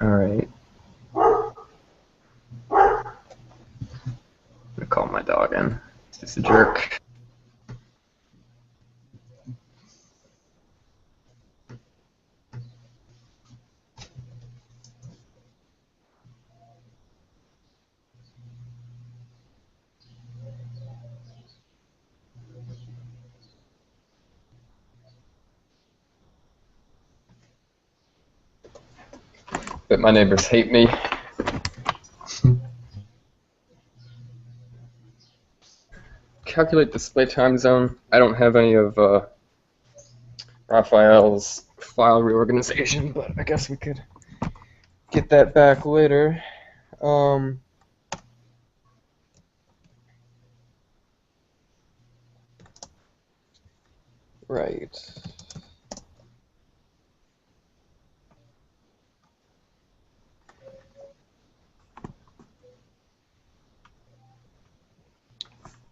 Alright. I'm gonna call my dog in. He's just a jerk. But my neighbors hate me. Calculate display time zone. I don't have any of Raphael's file reorganization, but I guess we could get that back later. Right.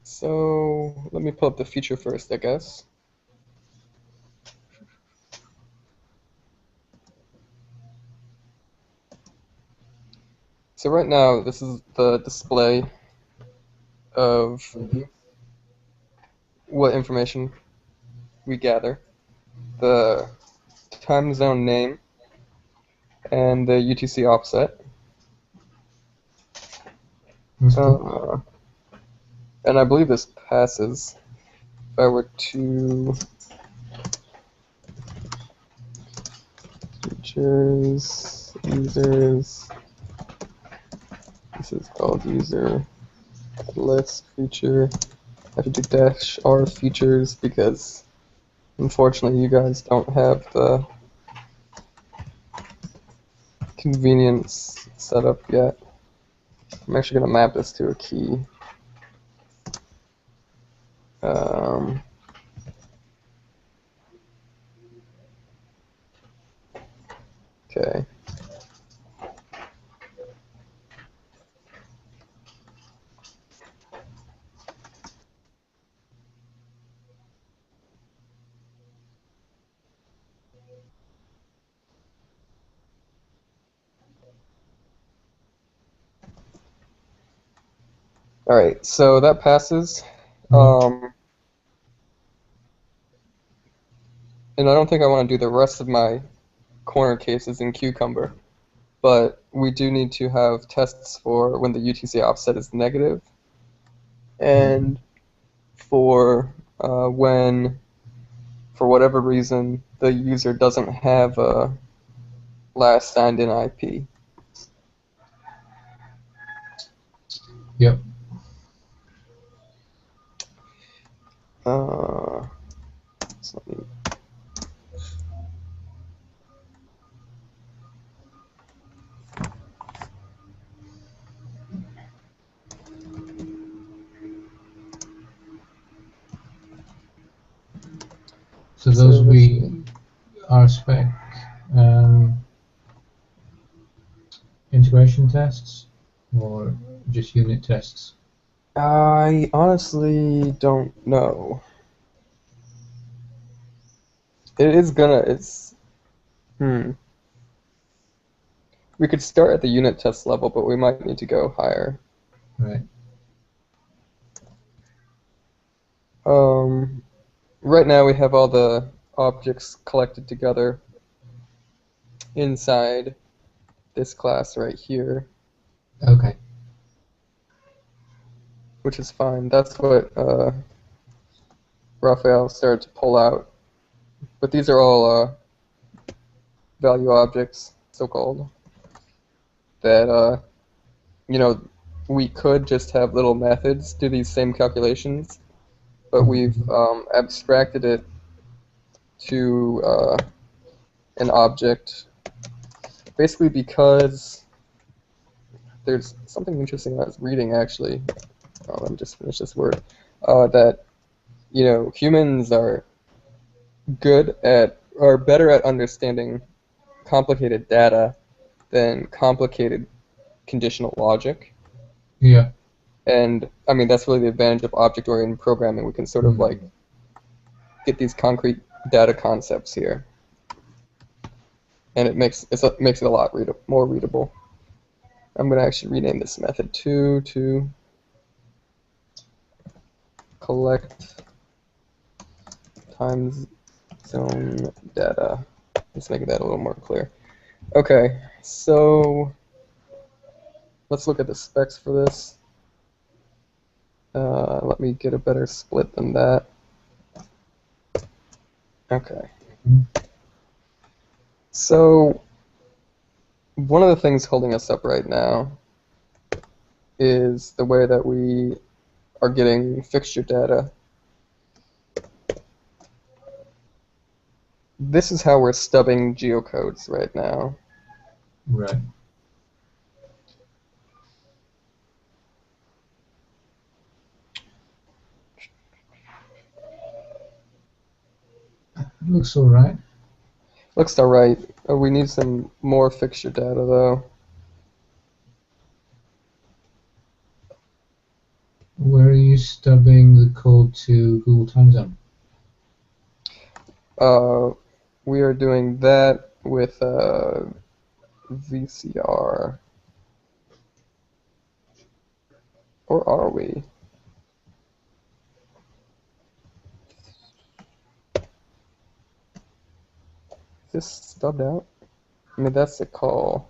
So let me pull up the feature first, I guess. So right now, this is the display of what information we gather. The time zone name and the UTC offset. And I believe this passes. If I were to features, users, this is called user list feature. I have to do dash R features because unfortunately you guys don't have the convenience set up yet. I'm actually going to map this to a key. Okay. Alright, so that passes. And I don't think I want to do the rest of my corner cases in Cucumber, but we do need to have tests for when the UTC offset is negative and for when, for whatever reason, the user doesn't have a last signed in IP. Yep. So let me So those will be RSpec integration tests or just unit tests? I honestly don't know. We could start at the unit test level, but we might need to go higher. Right. Right now we have all the objects collected together inside this class right here. Okay. Which is fine. That's what Raphael started to pull out. But these are all value objects, so-called, that we could just have little methods do these same calculations, but we've abstracted it to an object, basically because there's something interesting I was reading, actually. Let me just finish this word. That, humans are better at understanding complicated data than complicated conditional logic. Yeah. And I mean, that's really the advantage of object-oriented programming. We can sort of get these concrete data concepts here. and it makes it a lot more readable. I'm gonna actually rename this method to collect time zone data. Let's make that a little more clear. Okay, so let's look at the specs for this. Let me get a better split than that. Okay. So one of the things holding us up right now is the way that we are getting fixture data. This is how we're stubbing geocodes right now. Right. Looks all right. Looks alright. We need some more fixture data though. Where are you stubbing the code to Google Time Zone? We are doing that with VCR. Or are we? Is this stubbed out? I mean, that's the call.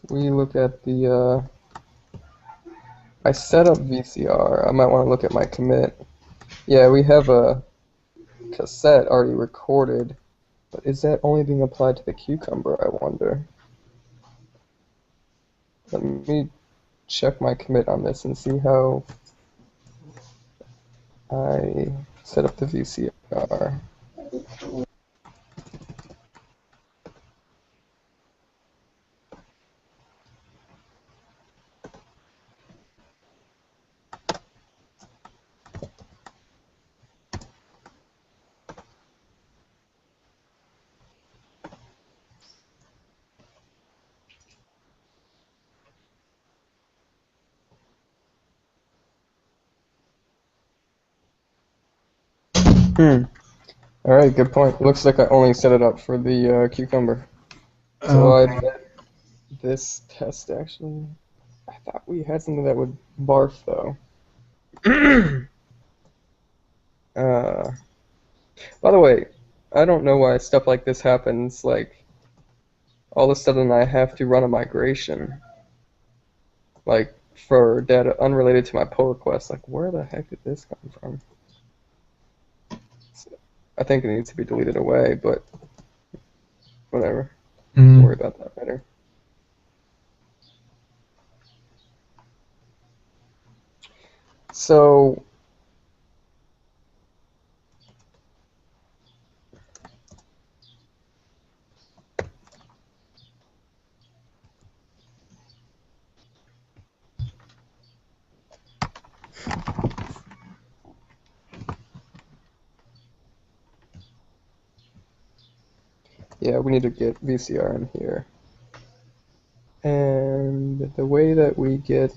We look at the, I set up VCR. I might want to look at my commit. Yeah, we have a cassette already recorded, but is that only being applied to the cucumber, I wonder? Let me check my commit on this and see how I set up the VCR. Alright, good point. Looks like I only set it up for the cucumber. So I bet this test actually. I thought we had something that would barf though. uh, by the way, I don't know why stuff like this happens. Like all of a sudden I have to run a migration, like for data unrelated to my pull request. Like where the heck did this come from? I think it needs to be deleted away, but whatever. Don't worry about that later. So yeah, we need to get VCR in here. And the way that we get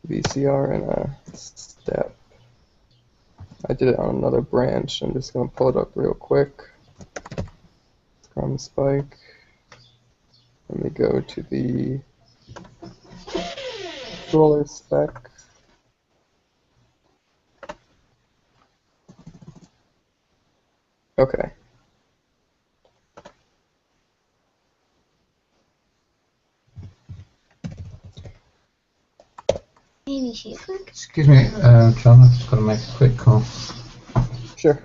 VCR in a step, I did it on another branch. I'm just going to pull it up real quick. Scrum spike. Let me go to the controller spec. Okay. Excuse me, John, I've just got to make a quick call. Sure.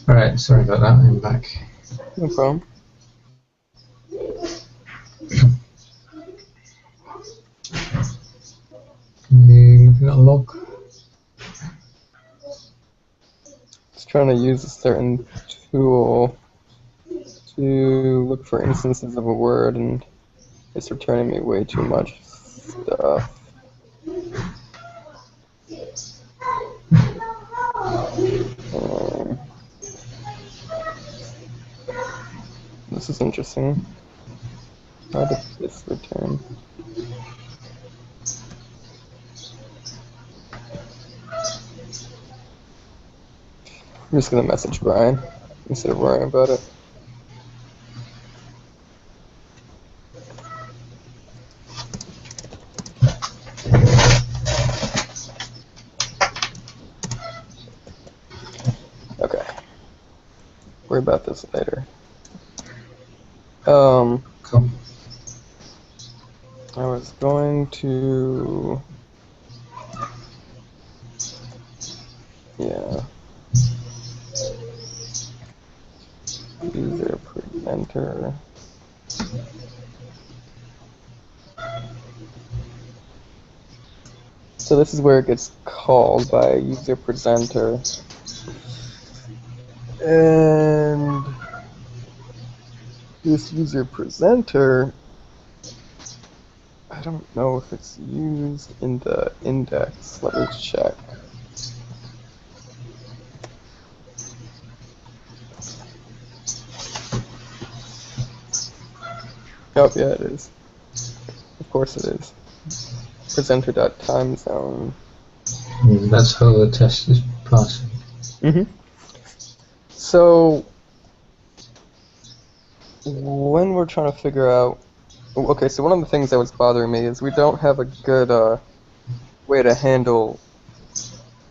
Alright, sorry about that, I'm back. No problem. Looking at a log. Just trying to use a certain tool to look for instances of a word, and it's returning me way too much stuff. This is interesting. How did this return? I'm just gonna message Brian instead of worrying about it. Okay. Worry about this later. Cool. I was going to, yeah, user presenter. So this is where it gets called by user presenter. And this user presenter, I don't know if it's used in the index. Let me check. Oh, yeah, it is. Of course it is. Presenter.timezone. That's how the test is passing. So, when we're trying to figure out... Okay, so one of the things that was bothering me is we don't have a good way to handle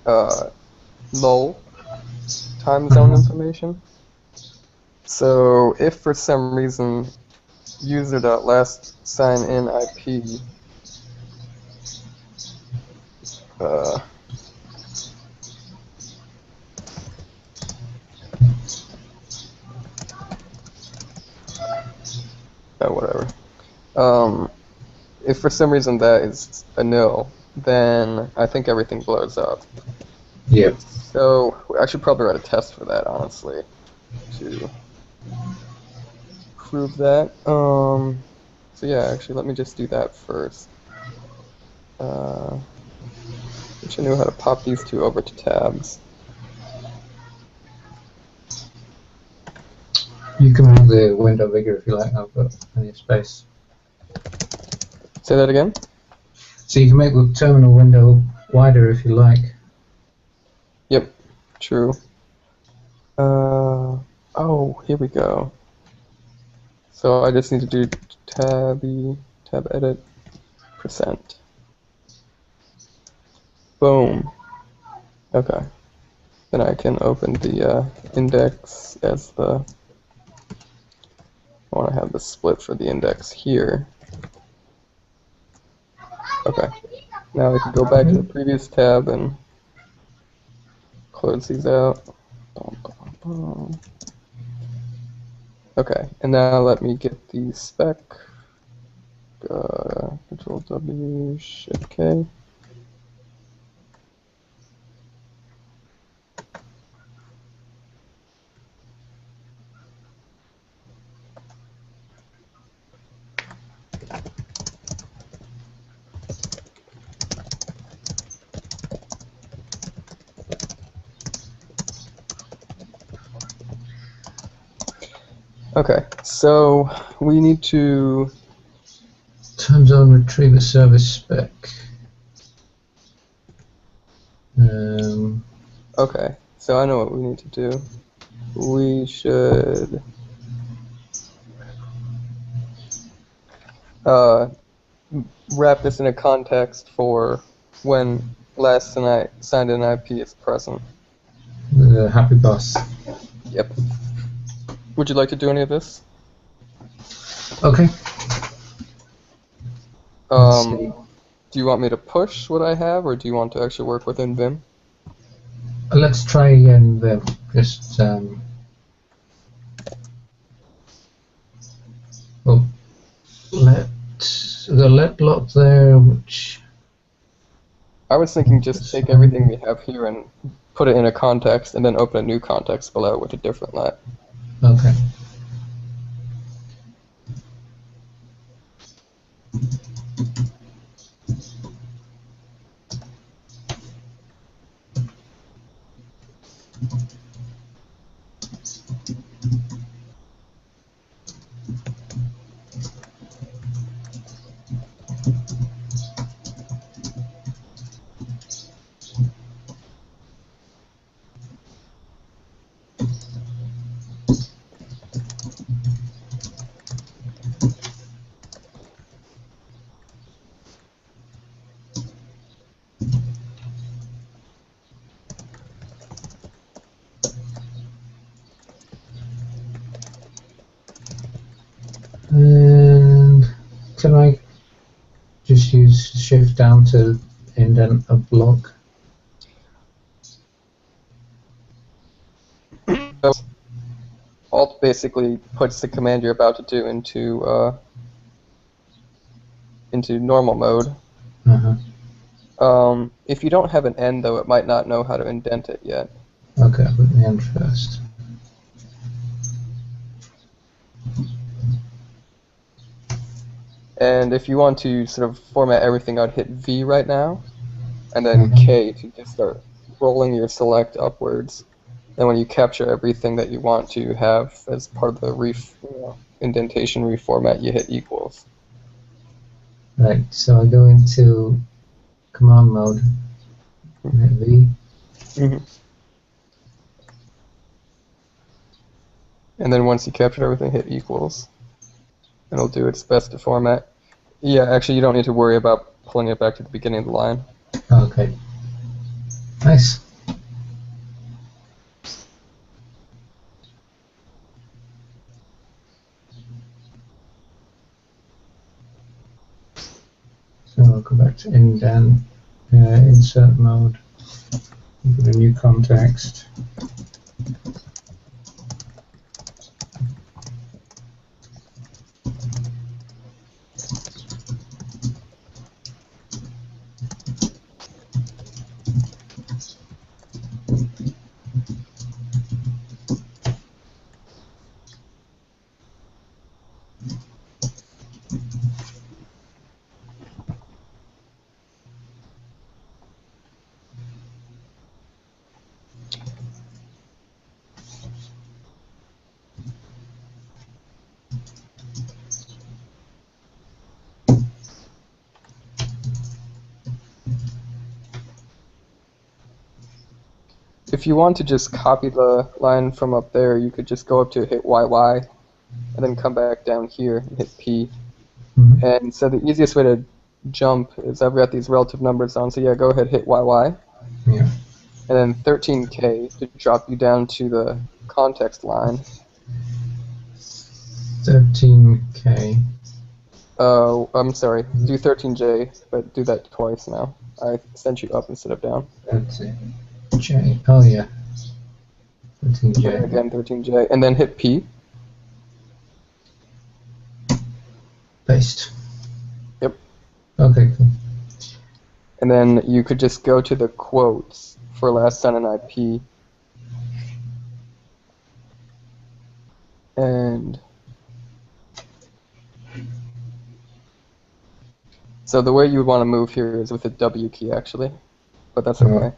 null time zone information. So, if for some reason user.lastSignInIP whatever. If for some reason that is a nil, then I think everything blows up. Yeah. So I should probably write a test for that, honestly, to prove that. So yeah, actually, let me just do that first. Wish I knew how to pop these two over to tabs. You can make the window bigger if you like, I've got plenty of space. Say that again? So you can make the terminal window wider if you like. Yep, true. Oh, here we go. So I just need to do tab edit %. Boom. Okay. Then I can open the index as the... I want to have the split for the index here. Okay. Now I can go back to the previous tab and close these out. Okay, and now let me get the spec. Control W, Shift K. Okay, so we need to... Time zone retriever service spec. Okay, so I know what we need to do. We should... wrap this in a context for when last signed in IP is present. The happy bus. Yep. Would you like to do any of this? Okay. Do you want me to push what I have, or do you want to actually work within Vim? Let's try again Vim, Just well, the let block there, which I was thinking just take everything we have here and put it in a context, and then open a new context below with a different let. Okay. And can I just use shift down to indent a block? Alt basically puts the command you're about to do into normal mode. If you don't have an end, though, it might not know how to indent it yet. Okay, I'll put the end first. And if you want to sort of format everything, I'd hit V right now, and then K to just start rolling your select upwards. And when you capture everything that you want to have as part of the indentation reformat, you hit equals. Right, so I go into command mode, hit V. And then once you captured everything, hit equals. And it'll do its best to format. Yeah, actually, you don't need to worry about pulling it back to the beginning of the line. Okay. Nice. So I'll go back to indent, insert mode, put a new context. If you want to just copy the line from up there, you could just go up to hit YY, and then come back down here and hit P. And so the easiest way to jump is I've got these relative numbers on, so yeah, go ahead, hit YY. Yeah. And then 13K to drop you down to the context line. 13K. Oh, I'm sorry, do 13J, but do that twice now. I sent you up instead of down. That's it. J. Oh yeah. 13J. And again, 13J, and then hit P. Paste. Yep. Okay, cool. And then you could just go to the quotes for last son and IP. And so the way you would want to move here is with the W key, actually, but that's okay.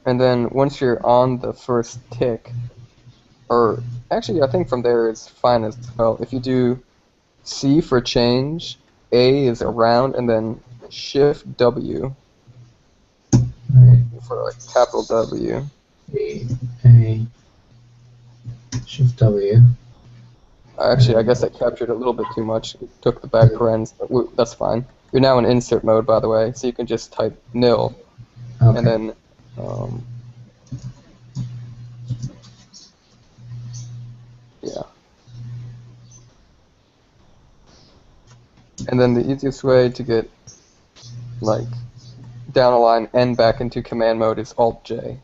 And then once you're on the first tick, or actually I think from there is fine as well. If you do C for change, A is around, and then Shift W for like capital W. A. Shift W. Actually, I guess I captured a little bit too much. It took the back parens, but that's fine. You're now in insert mode, by the way, so you can just type nil, and then yeah. And then the easiest way to get like down a line and back into command mode is Alt J.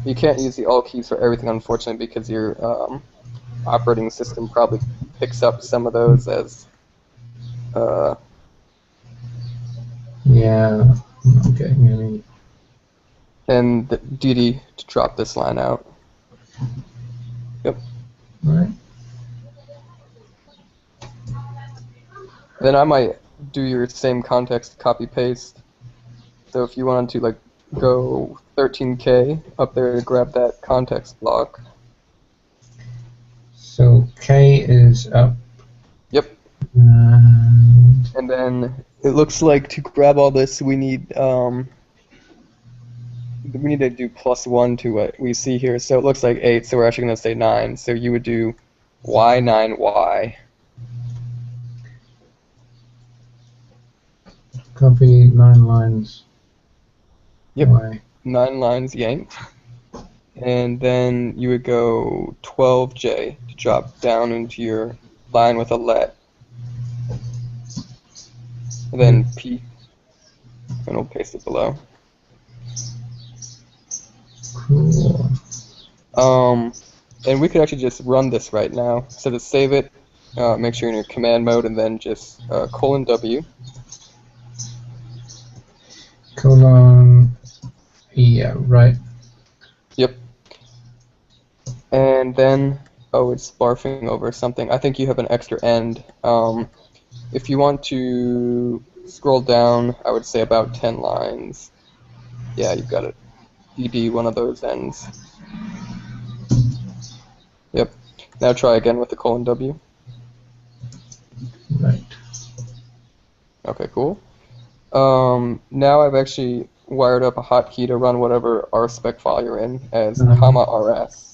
You can't use the alt keys for everything, unfortunately, because your operating system probably picks up some of those as uh, Yeah. Okay. Maybe. and the duty to drop this line out. Yep. All right. Then I might do your same context copy paste. So if you wanted to like go 13K up there to grab that context block. So K is up. Yep. And And then it looks like to grab all this we need to do +1 to what we see here. So it looks like 8, so we're actually going to say 9. So you would do Y9Y. copy 9 lines. Yep, Y. 9 lines yanked. And then you would go 12J to drop down into your line with a let. And Yep. then P, and we'll paste it below. Cool. And we could actually just run this right now. So to save it, make sure you're in your command mode, and then just :W. Colon. Yeah. Right. Yep. And then, oh, it's barfing over something. I think you have an extra end. If you want to scroll down, I would say about 10 lines. Yeah, you've got it. ED one of those ends. Yep. Now try again with the :W. Right. Okay, cool. Now I've actually wired up a hotkey to run whatever RSpec file you're in as "RS."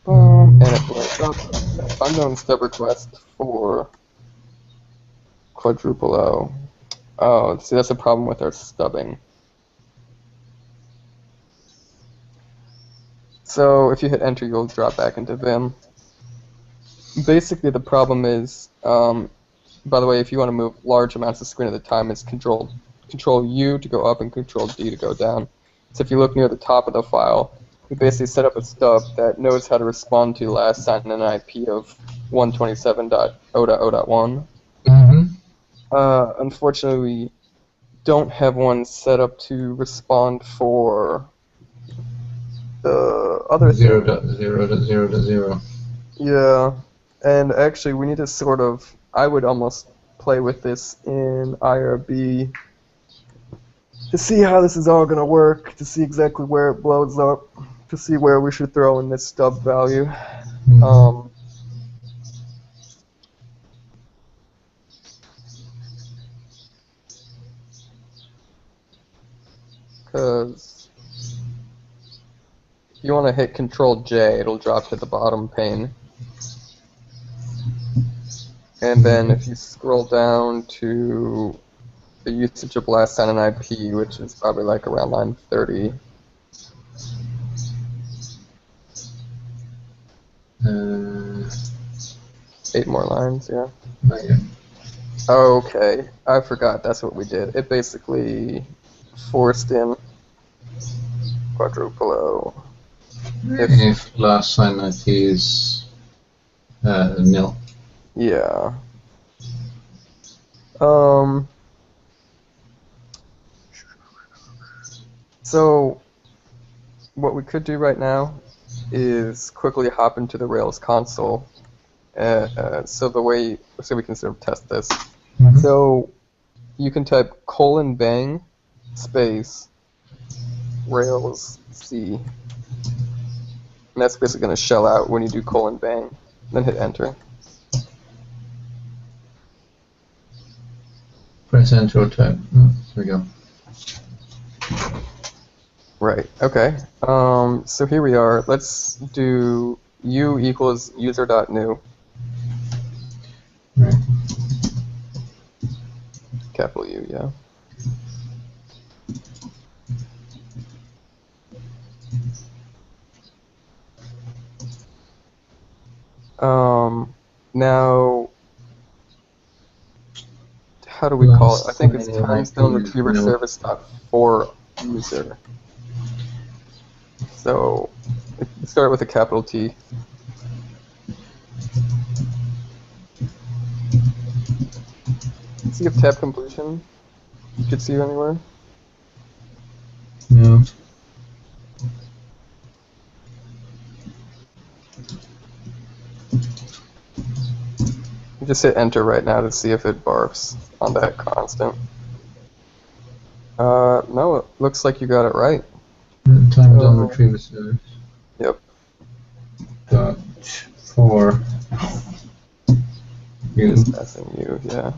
And it brings up unknown stub request for quadruple O. Oh, see, that's a problem with our stubbing. So if you hit enter, you'll drop back into Vim. Basically, the problem is, by the way, if you want to move large amounts of screen at a time, it's Control U to go up and Control D to go down. So if you look near the top of the file, we basically set up a stub that knows how to respond to the last sign in an IP of 127.0.0.1. Mm-hmm. Unfortunately, we don't have one set up to respond for the other Zero thing. dot zero dot zero dot zero. Yeah, and actually we need to sort of, I would almost play with this in IRB to see how this is all going to work, to see exactly where it blows up, to see where we should throw in this stub value. Mm-hmm. Because if you want to hit Control J, it'll drop to the bottom pane. And then if you scroll down to the usage of last sign in IP, which is probably like around line 30. Uh, 8 more lines, yeah. Not yet. Okay, I forgot that's what we did. It basically forced in quadruple O. If last sign IP is nil. Yeah. Um. So what we could do right now is quickly hop into the Rails console. So we can sort of test this. Mm-hmm. So you can type :bang space Rails C, and that's basically going to shell out when you do :bang. Then hit enter. Press enter or type. Oh, there we go. Right. Okay. So here we are. Let's do u equals user.new, Right. capital U, yeah. Now, how do we call it? I Last think it's sign in timezone IP retriever node. service dot for user. So it started with a capital T. See if tab completion gets you anywhere. No. Just hit enter right now to see if it barfs on that constant. No, it looks like you got it right. Time zone retriever service. Yep. Dot for you. Just passing you, yeah.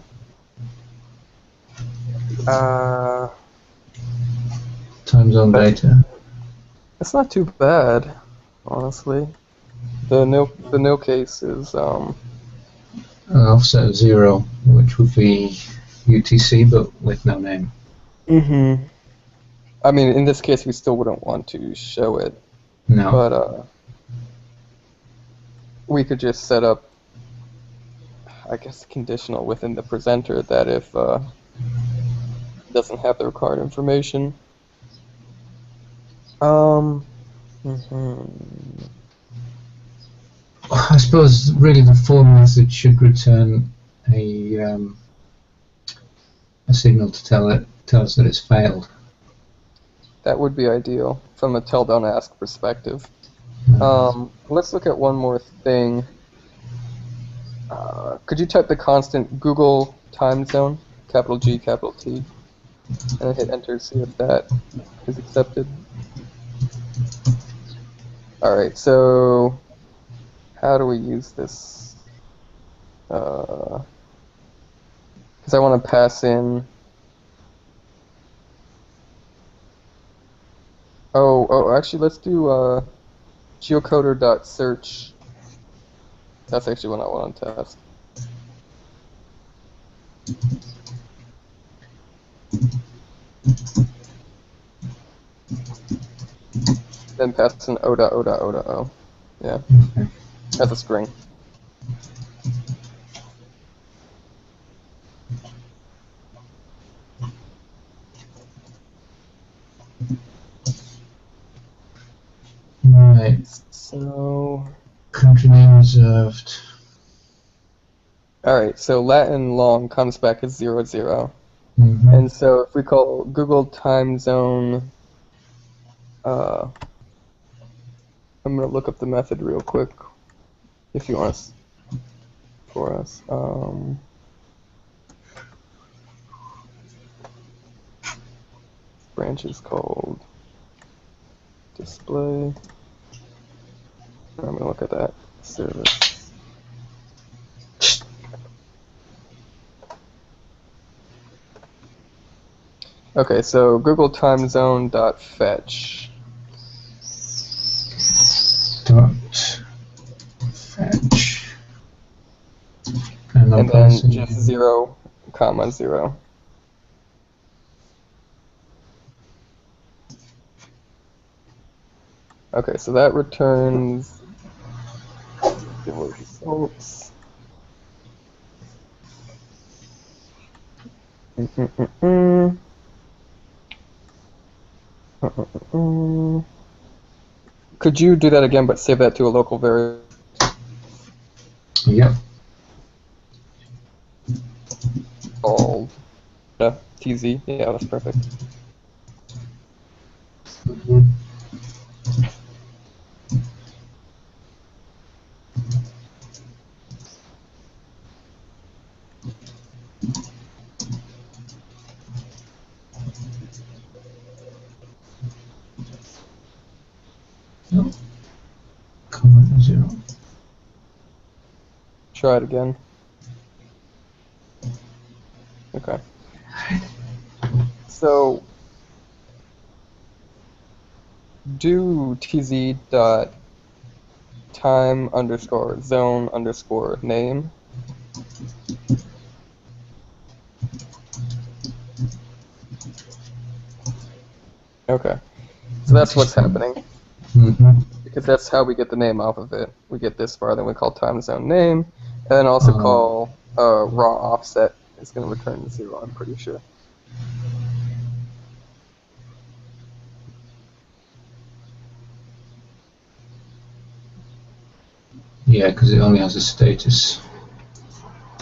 Time zone data. It's not too bad, honestly. The nil case is Offset of 0, which would be UTC, but with no name. I mean, in this case, we still wouldn't want to show it, No. but we could just set up, I guess, conditional within the presenter that if it doesn't have the required information. I suppose really the full message should return a signal to tell us that it's failed. That would be ideal from a tell don't ask perspective. Let's look at one more thing. Could you type the constant Google time zone, capital G, capital T, and hit enter to see if that is accepted? Alright, so how do we use this? Because I want to pass in. Actually, let's do geocoder.search. That's actually what I want to test. Then pass in o.o.o.o. Yeah. Okay. As a string. Right. So. Country name reserved. Alright, so Latin long comes back as 00. Mm-hmm. And so if we call Google time zone, I'm going to look up the method real quick if you want us for us. Branch is called display. I'm going to look at that service. Okay, so Google time zone dot fetch. Dot fetch. And then just 0, 0. Okay, so that returns the results. Could you do that again, but save that to a local variable? Yep. Called TZ. Yeah, that's perfect. Mm-hmm. No. Comment 0. Try it again. Okay. So do tz dot time underscore zone underscore name. Okay. So that's what's happening. Mm-hmm. Because that's how we get the name off of it. We get this far, then we call time zone name, and then also call raw offset is going to return 0, I'm pretty sure. Yeah, because it only has a status.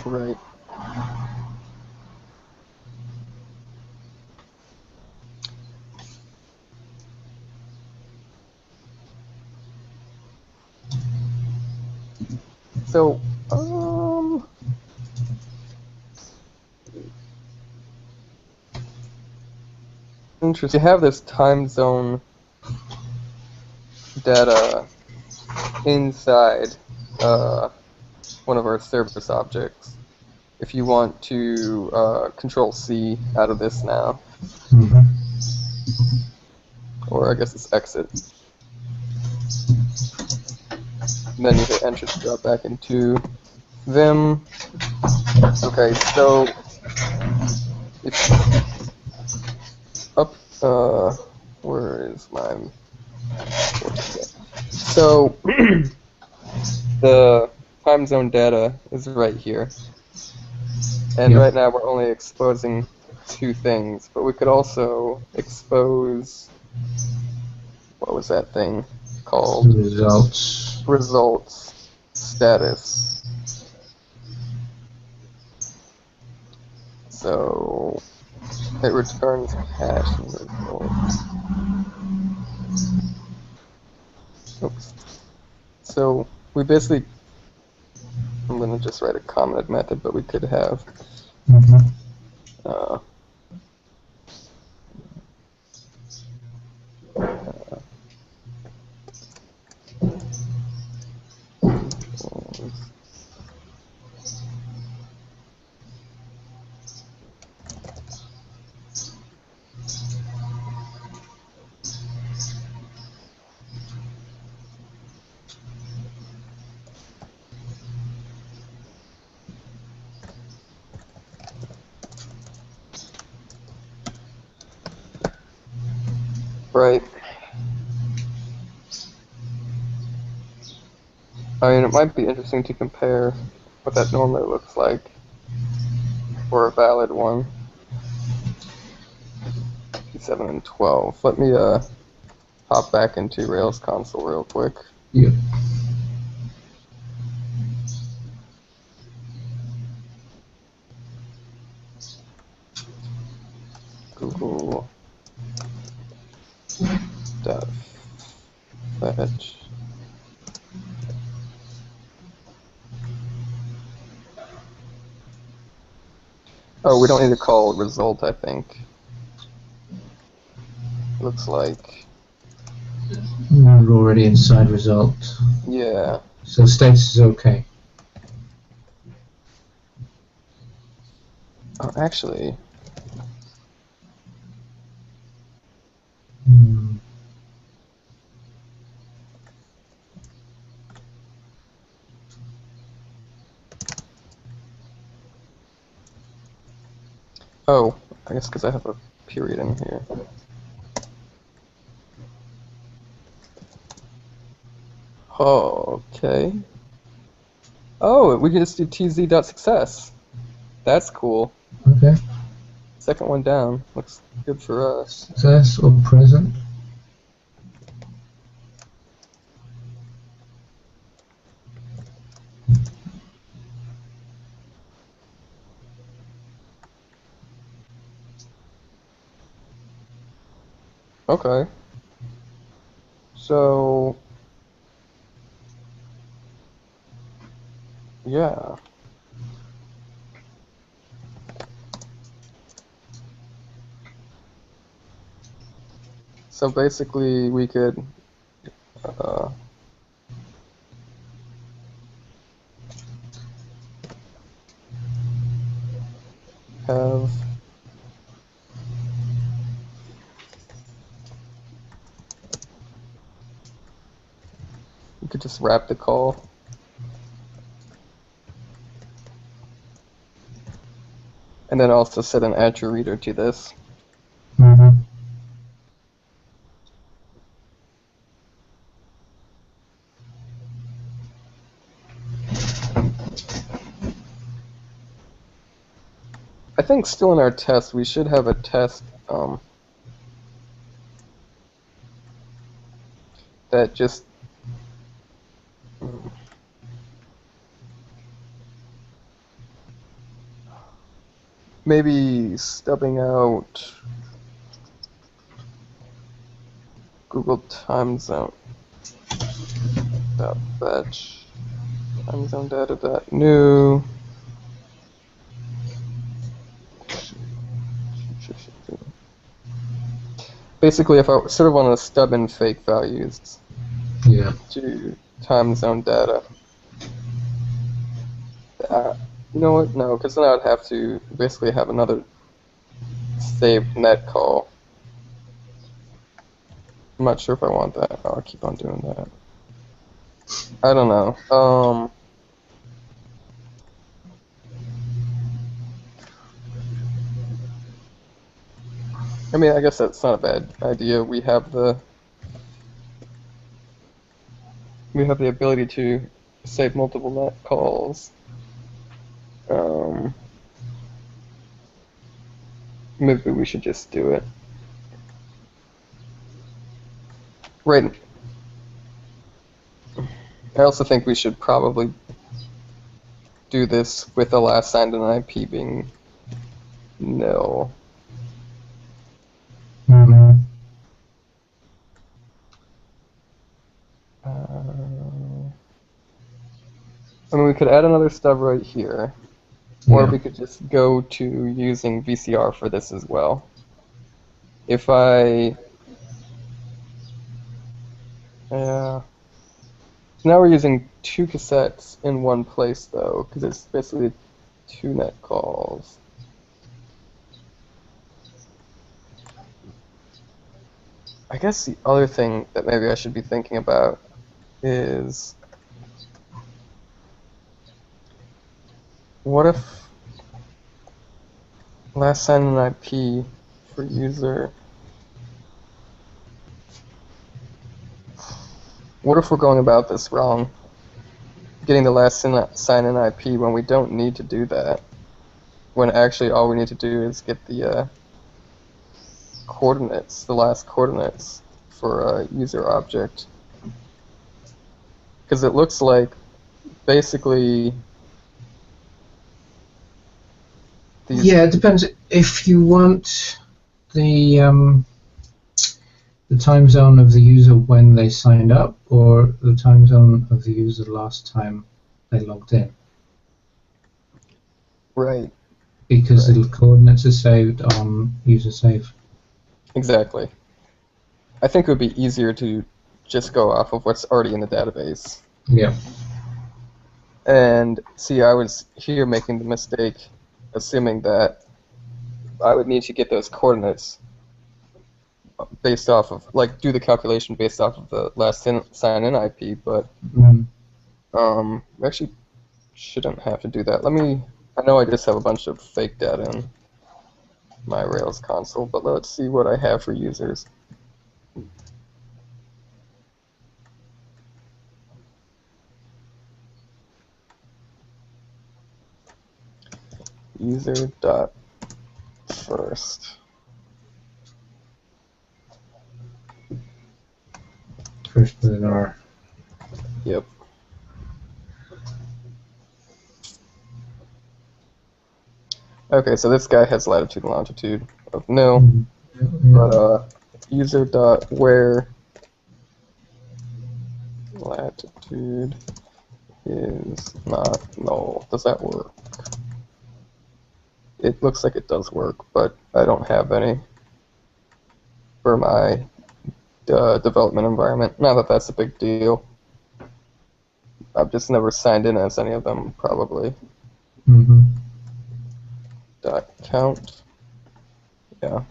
Right. So, interesting. You have this time zone data inside one of our service objects. If you want to control C out of this now, or I guess it's exit, and then you hit enter to drop back into Vim. Okay, so if up, where is my? So the time zone data is right here, and Yep. right now we're only exposing 2 things, but we could also expose, what was that thing called? Results. Results status. So it returns hash and results. Oops. So we basically, I'm going to just write a commented method, but we could have uh, right. I mean, it might be interesting to compare what that normally looks like for a valid one. 7 and 12. Let me hop back into Rails console real quick. Yep. Google dot fetch. Oh, we don't need to call result, I think. Looks like. We're already inside result. Yeah. So status is okay. Oh, actually. Oh, I guess because I have a period in here. Oh, okay. Oh, we can just do tz.success. That's cool. Okay. Second one down. Looks good for us. Success or present. Okay. So, yeah. So basically, we could have we could just wrap the call. And then also set an attribute to this. think still in our test, we should have a test that just maybe stubbing out Google time zone dot fetch time zone data dot new. Basically, if I sort of want to stub in fake values Yeah. to time zone data, you know what? No, because then I would have to basically have another saved net call. I'm not sure if I want that. I'll keep on doing that. I don't know. I mean, I guess that's not a bad idea. We have the ability to save multiple net calls. Maybe we should just do it. Right. I also think we should probably do this with the last signed in IP being nil. Mm-hmm. I mean, we could add another stub right here, or we could just go to using VCR for this as well. If I, so now we're using 2 cassettes in one place though, because it's basically 2 net calls. I guess the other thing that maybe I should be thinking about is, what if last signed in IP for user, what if we're going about this wrong? Getting the last sign in IP when we don't need to do that. When actually all we need to do is get the coordinates, the last coordinates for a user object. Because it looks like basically these. Yeah, it depends if you want the time zone of the user when they signed up, or the time zone of the user last time they logged in. Right. Because the coordinates are saved on user save. Exactly. I think it would be easier to just go off of what's already in the database. Yeah. And see, I was here making the mistake, assuming that I would need to get those coordinates based off of, like, do the calculation based off of the last sign-in IP, but we actually shouldn't have to do that. I know I just have a bunch of fake data in my Rails console, but let's see what I have for users. User dot first. First with an R. Yep. Okay, so this guy has latitude and longitude of nil, but user dot where latitude is not null. Does that work? It looks like it does work, but I don't have any for my development environment. Not that that's a big deal. I've just never signed in as any of them, probably. Dot count. Yeah.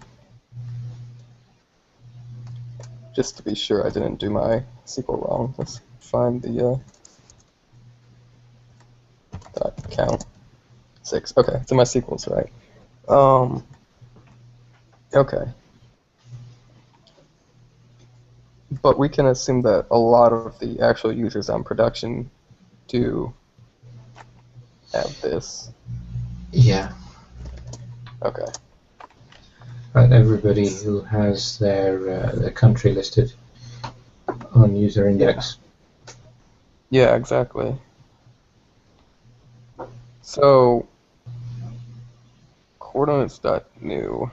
Just to be sure I didn't do my SQL wrong, let's find the dot count 6. Okay, so my SQL's right. Okay. But we can assume that a lot of the actual users on production do have this. Yeah. Okay. Right, everybody who has their country listed on user Yeah. index. Yeah, exactly. So coordinates.new.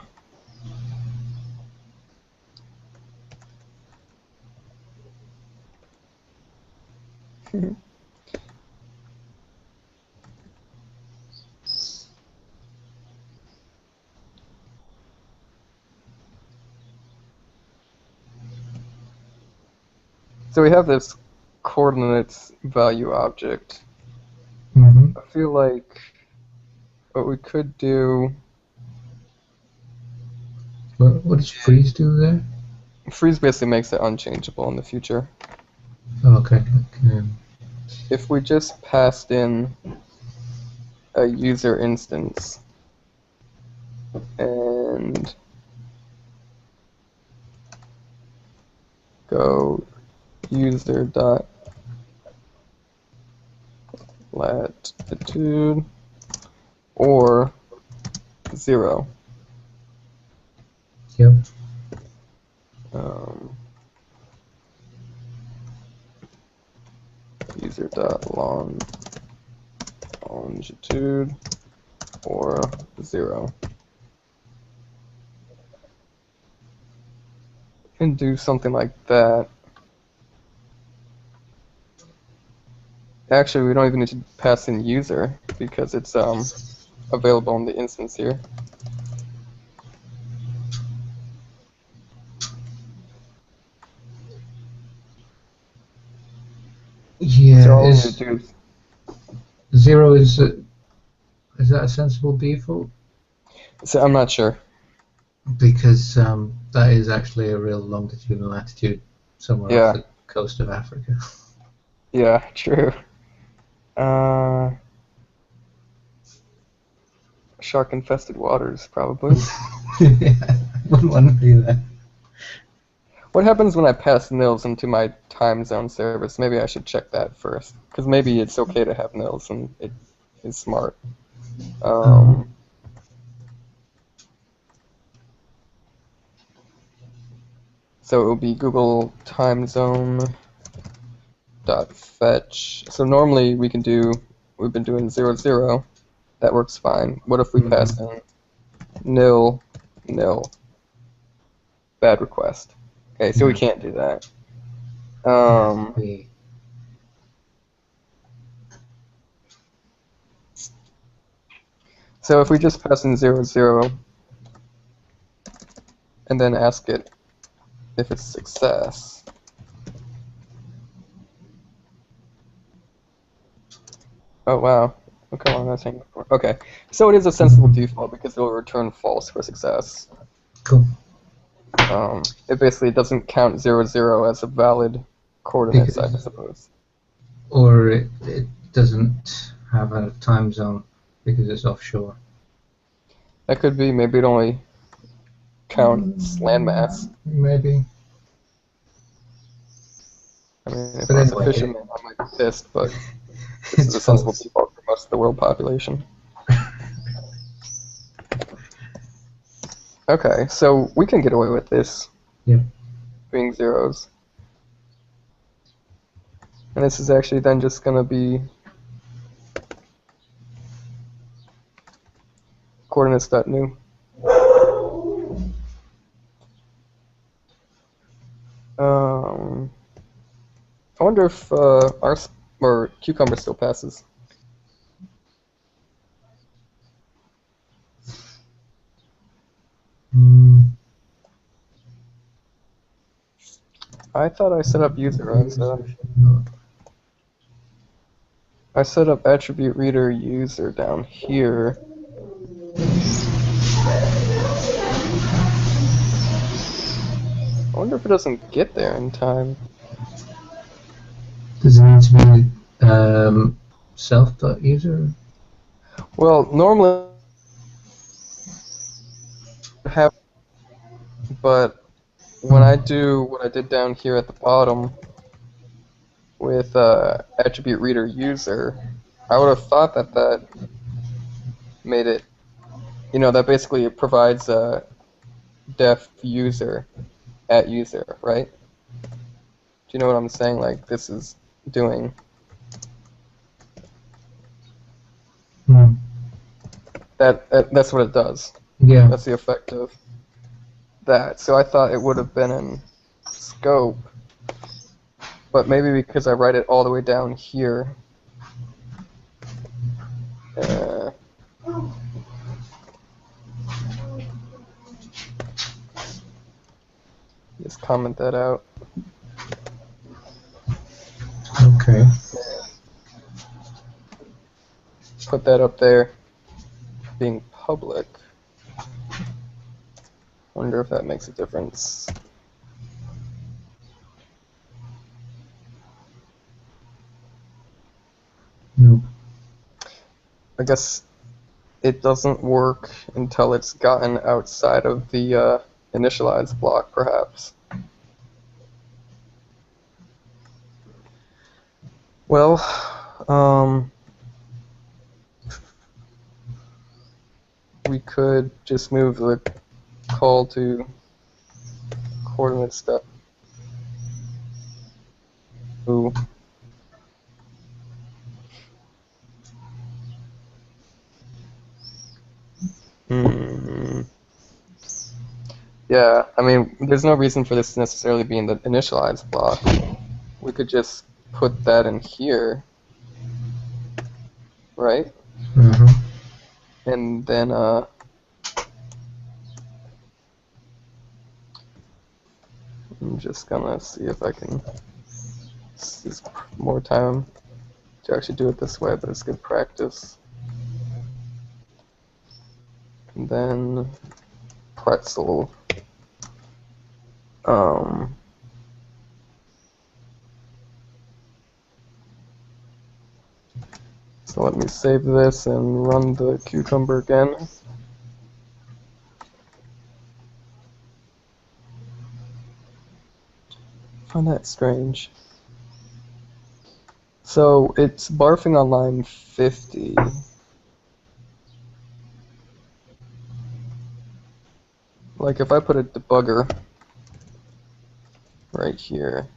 So we have this coordinates value object. Mm-hmm. I feel like what we could do, What does freeze do there? freeze basically makes it unchangeable in the future. Oh, okay. If we just passed in a user instance and go user dot latitude or 0. Yep. Um, user dot longitude or 0. And do something like that. Actually, we don't even need to pass in user because it's available in the instance here. Yeah. So all we need to do is, 0 is that a sensible default? so I'm not sure. Because that is actually a real longitude and latitude somewhere off Yeah, the coast of Africa. yeah, true. Uh, Shark-infested waters, probably. Yeah, I wouldn't want to be there. What happens when I pass nils into my time zone service? Maybe I should check that first, because maybe it's okay to have nils and it is smart. Um, Um, so it will be Google time zone dot fetch. So normally we've been doing 0, 0. That works fine. What if we pass mhm. in nil, nil? Bad request. Okay, so we Yeah, can't do that. yeah. Um, so if we just pass in 0, 0 and then ask it if it's success. Oh wow. Oh come on, that's hanging before. Okay, so it is a sensible Mhm. default because it will return false for success. Cool. It basically doesn't count 0, 0 as a valid coordinates, I Because, suppose. or it doesn't have a time zone because it's offshore. That could be. Maybe it only counts landmass. Maybe. I mean, if But I was a anyway, fisherman, I might be pissed, but this is it's a sensible false. default for most of the world population. Okay, so we can get away with this Yep. being zeros. And this is actually then just going to be coordinates.new. I wonder if our or cucumber still passes. Mm, I thought I set up user as user should not. I set up attribute reader user down here. I wonder if it doesn't get there in time. Does it need to be self.user? Well, normally I have, but when I do what I did down here at the bottom with attribute reader user, I would have thought that that made it You know, that basically provides a def user at user, right? Do you know what I'm saying? Like this is doing Hmm. that's what it does. Yeah. That's the effect of that. So I thought it would have been in scope, but maybe because I write it all the way down here. Uh, just comment that out. Okay. Put that up there, being public. Wonder if that makes a difference. Nope. I guess it doesn't work until it's gotten outside of the initialize block, perhaps. Well, we could just move the call to coordinate step. Ooh. Hmm. Yeah, I mean, there's no reason for this to necessarily be in the initialize block. We could just put that in here, right? Uh-huh. And then, I'm just gonna see if I can use more time to actually do it this way, but it's good practice. And then pretzel. Um, so let me save this and run the cucumber again. Find that strange. So it's barfing on line 50. Like if I put a debugger right here.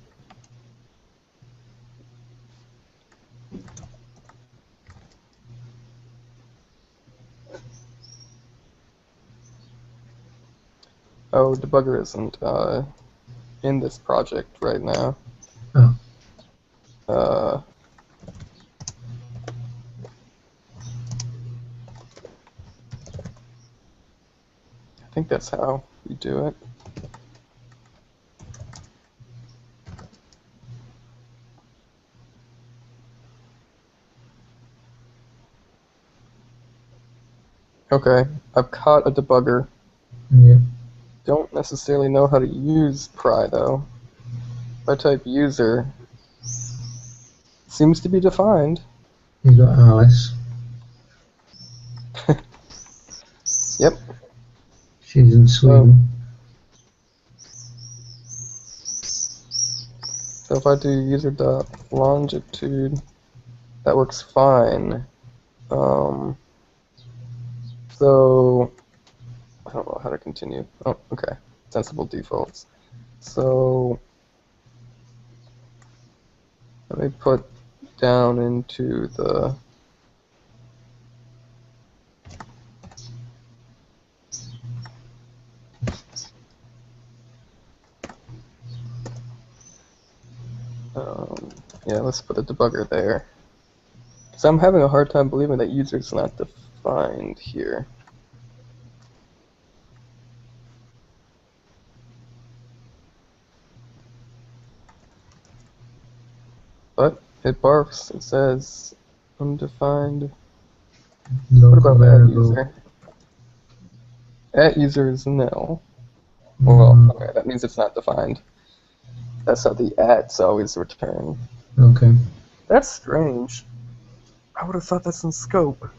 Oh, debugger isn't in this project right now. Oh. Uh, I think that's how we do it. Okay, I've caught a debugger. Yeah. Don't necessarily know how to use pry though. If I type user, seems to be defined. You got Alice. Yep. She's in Sweden. So if I do user dot longitude, that works fine. So I don't know how to continue. Oh, okay. Sensible defaults. So let me put down into the yeah, let's put a debugger there. So I'm having a hard time believing that user is not defined here. But it barks. It says undefined. What Local about at variable. user? At user is nil. Well, Mm, okay, that means it's not defined. That's how the at's always return. okay. That's strange. I would have thought that's in scope.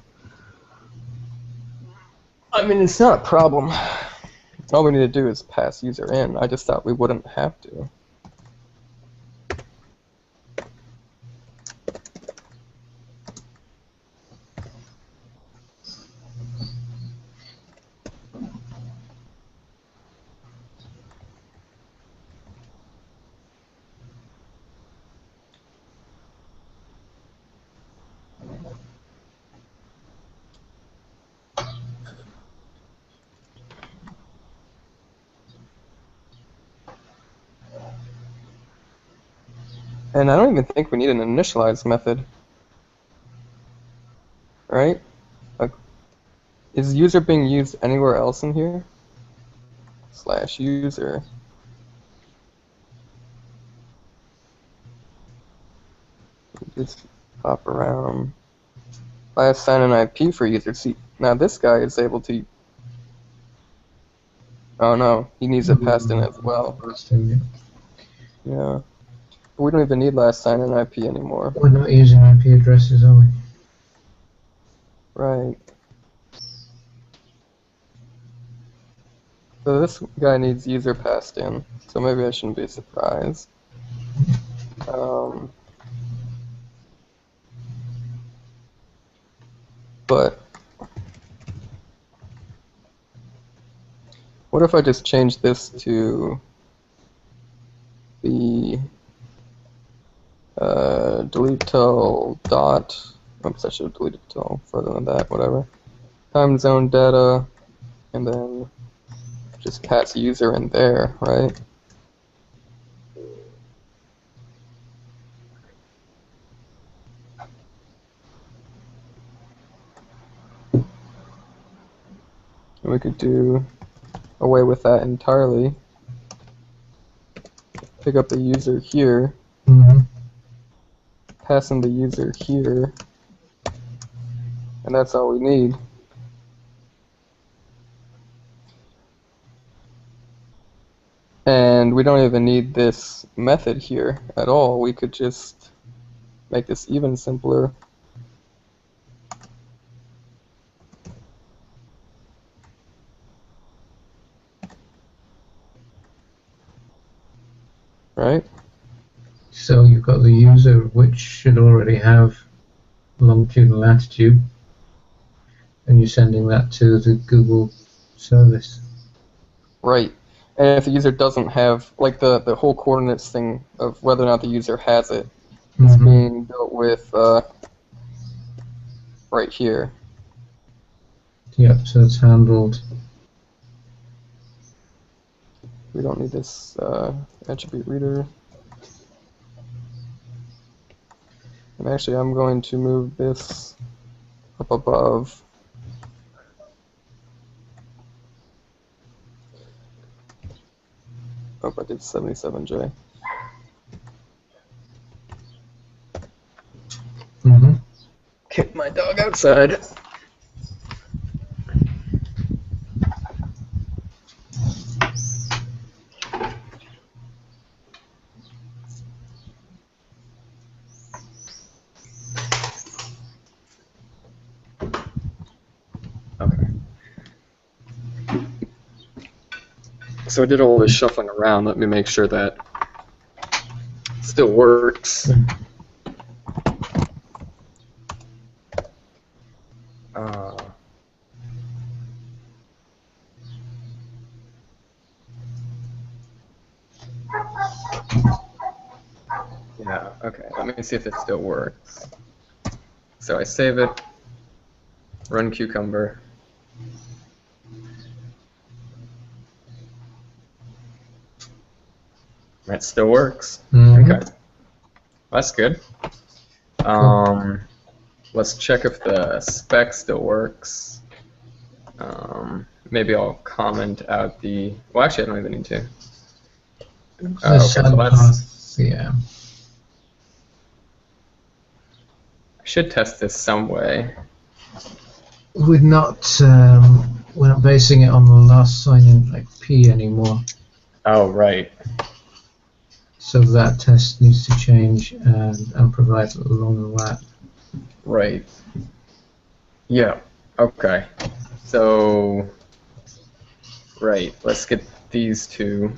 I mean, it's not a problem. All we need to do is pass user in. I just thought we wouldn't have to. And I don't even think we need an initialize method, right? Like, is user being used anywhere else in here? Slash user. Just pop around. I assign an IP for user. See, now this guy is able to. Oh no, he needs it passed in as well. Yeah. But we don't even need last sign an IP anymore. We're not using IP addresses, are we? Right. So this guy needs user passed in. So maybe I shouldn't be surprised. But what if I just change this to the delete till dot. Oops, I should have deleted till further than that. Whatever. Time zone data, and then just pass user in there, right? And we could do away with that entirely. Pick up the user here, pass in the user here, and that's all we need. And we don't even need this method here at all. We could just make this even simpler. Right? So you've got the user, which should already have longitude and latitude, and you're sending that to the Google service. Right. And if the user doesn't have, like the whole coordinates thing of whether or not the user has it, is being dealt with right here. Yep, so it's handled. We don't need this attribute reader. And actually, I'm going to move this up above. Oh, I did 77J. Kick my dog outside. Okay. So I did all this shuffling around. Let me make sure that it still works. Yeah, okay. Let me see if it still works. So I save it, run Cucumber. That still works. Okay. That's good. Let's check if the spec still works. Maybe I'll comment out the. Well, actually, I don't even need to. Okay, so let's. Yeah. I should test this some way. We're not basing it on the last sign-in IP anymore. Oh, right. So that test needs to change and provide along with that. Right. Yeah. Okay. So. Right. Let's get these two.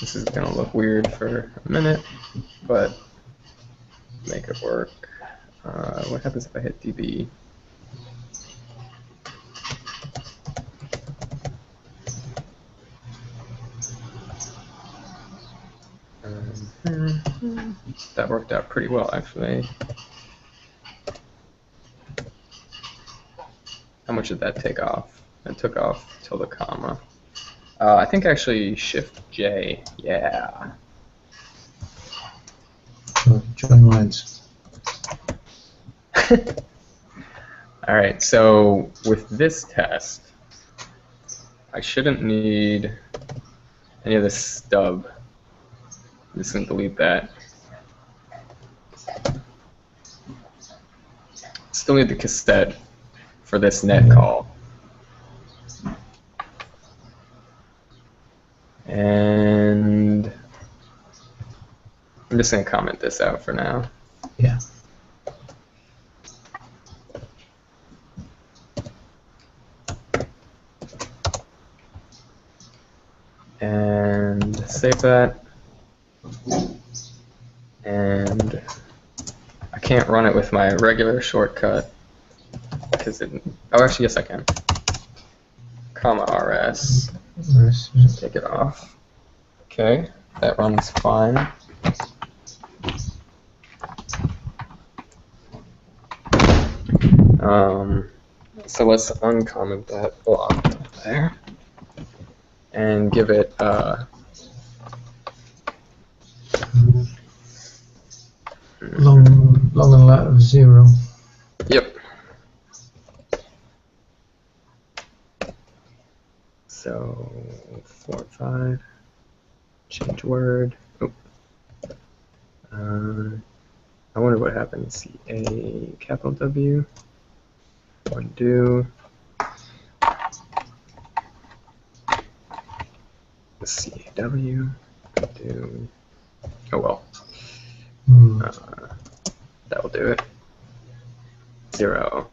This is gonna look weird for a minute, but make it work. What happens if I hit DB? That worked out pretty well, actually. How much did that take off? It took off tilde comma. I think actually Shift J. Yeah. So join lines. All right. So with this test, I shouldn't need any of this stub. I'm just gonna delete that. Still need the cassette for this net call. And I'm just going to comment this out for now. Yeah. And save that. And I can't run it with my regular shortcut because it. Oh, actually, yes, I can. Comma RS. Take it off. Okay, that runs fine. So let's uncomment that block there and give it long and lat of 0. Yep. So 4, 5. Change word. Oh. I wonder what happens. C-A capital W. Undo. C-A-W. Undo. Oh well. That will do it. 0.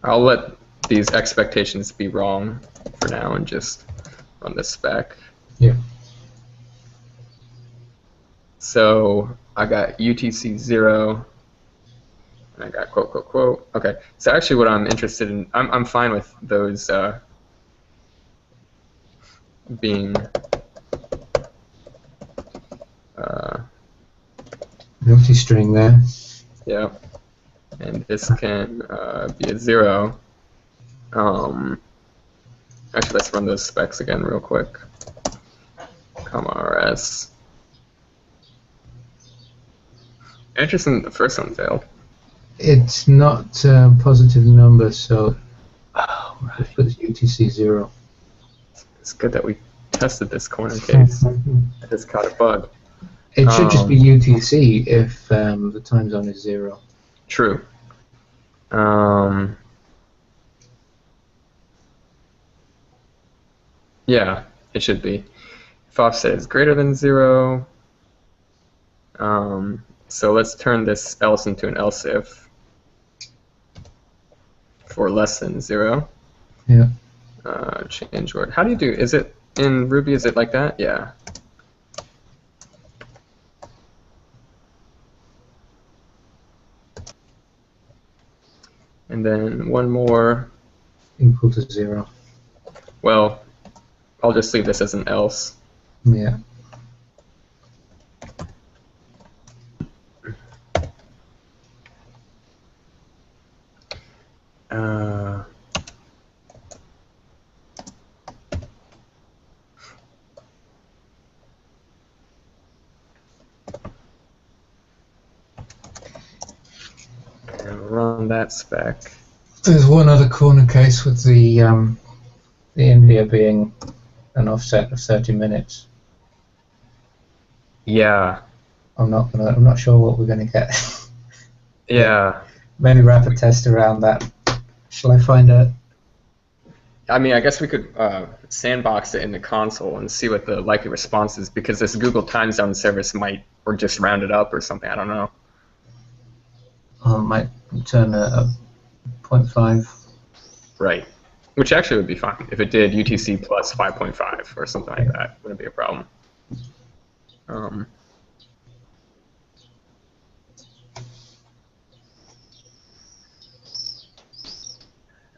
I'll let these expectations be wrong for now and just run this spec. Yeah. So I got UTC 0, and I got quote, quote, quote. Okay, so actually what I'm interested in, I'm fine with those being multi-string there. Yeah, and this can be a 0. Actually, let's run those specs again real quick. Comma RS. Interesting, the first one failed. It's not a positive number, so right. it puts UTC 0. It's good that we tested this corner case. I just caught a bug. It should just be UTC if the time zone is 0. True. Yeah, it should be. If offset is greater than 0, so let's turn this else into an else if for less than 0. Yeah. Change word. How do you do? Is it in Ruby? Is it like that? Yeah. And then one more. Equal to 0. Well, I'll just leave this as an else. Yeah. And run that spec. There's one other corner case with the India being an offset of 30 minutes. Yeah. I'm not sure what we're going to get. Yeah. Maybe rapid test around that. Shall I find out? I mean, I guess we could sandbox it in the console and see what the likely response is, because this Google time zone service might, or just round it up or something. I don't know. Might turn a 0.5. Right. Which actually would be fine if it did UTC plus 5.5 or something like that. Wouldn't be a problem.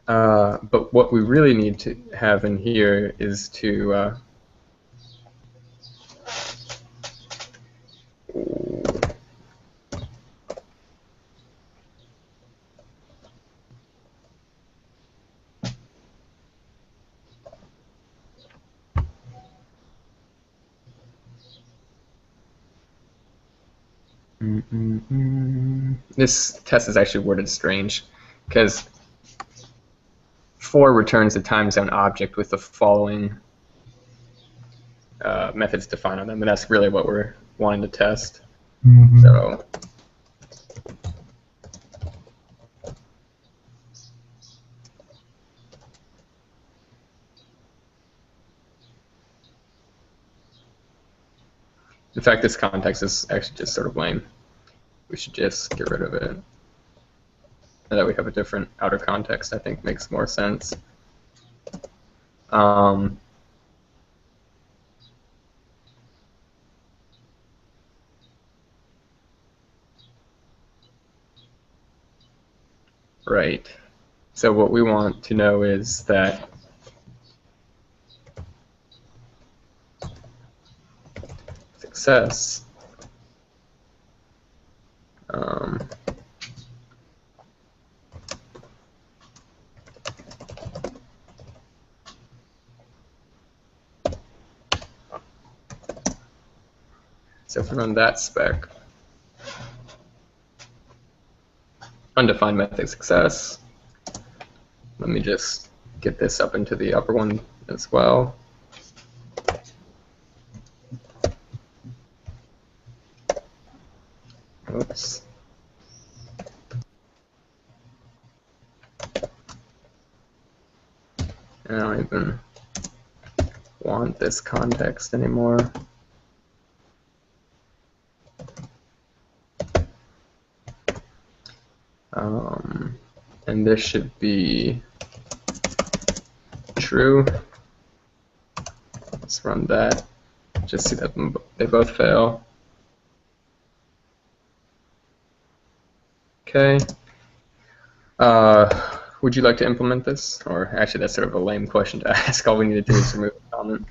But what we really need to have in here is to This test is actually worded strange, because for returns a time zone object with the following methods defined on them, and that's really what we're wanting to test. So in fact, this context is actually just sort of lame. We should just get rid of it. And that we have a different outer context, I think, makes more sense. Right. So what we want to know is that success so if we run that spec, undefined method success, let me just get this up into the upper one as well. Oops. I don't even want this context anymore. And this should be true. Let's run that. Just see that they both fail. Okay. Would you like to implement this? Or actually, that's sort of a lame question to ask. All we need to do is remove the comment.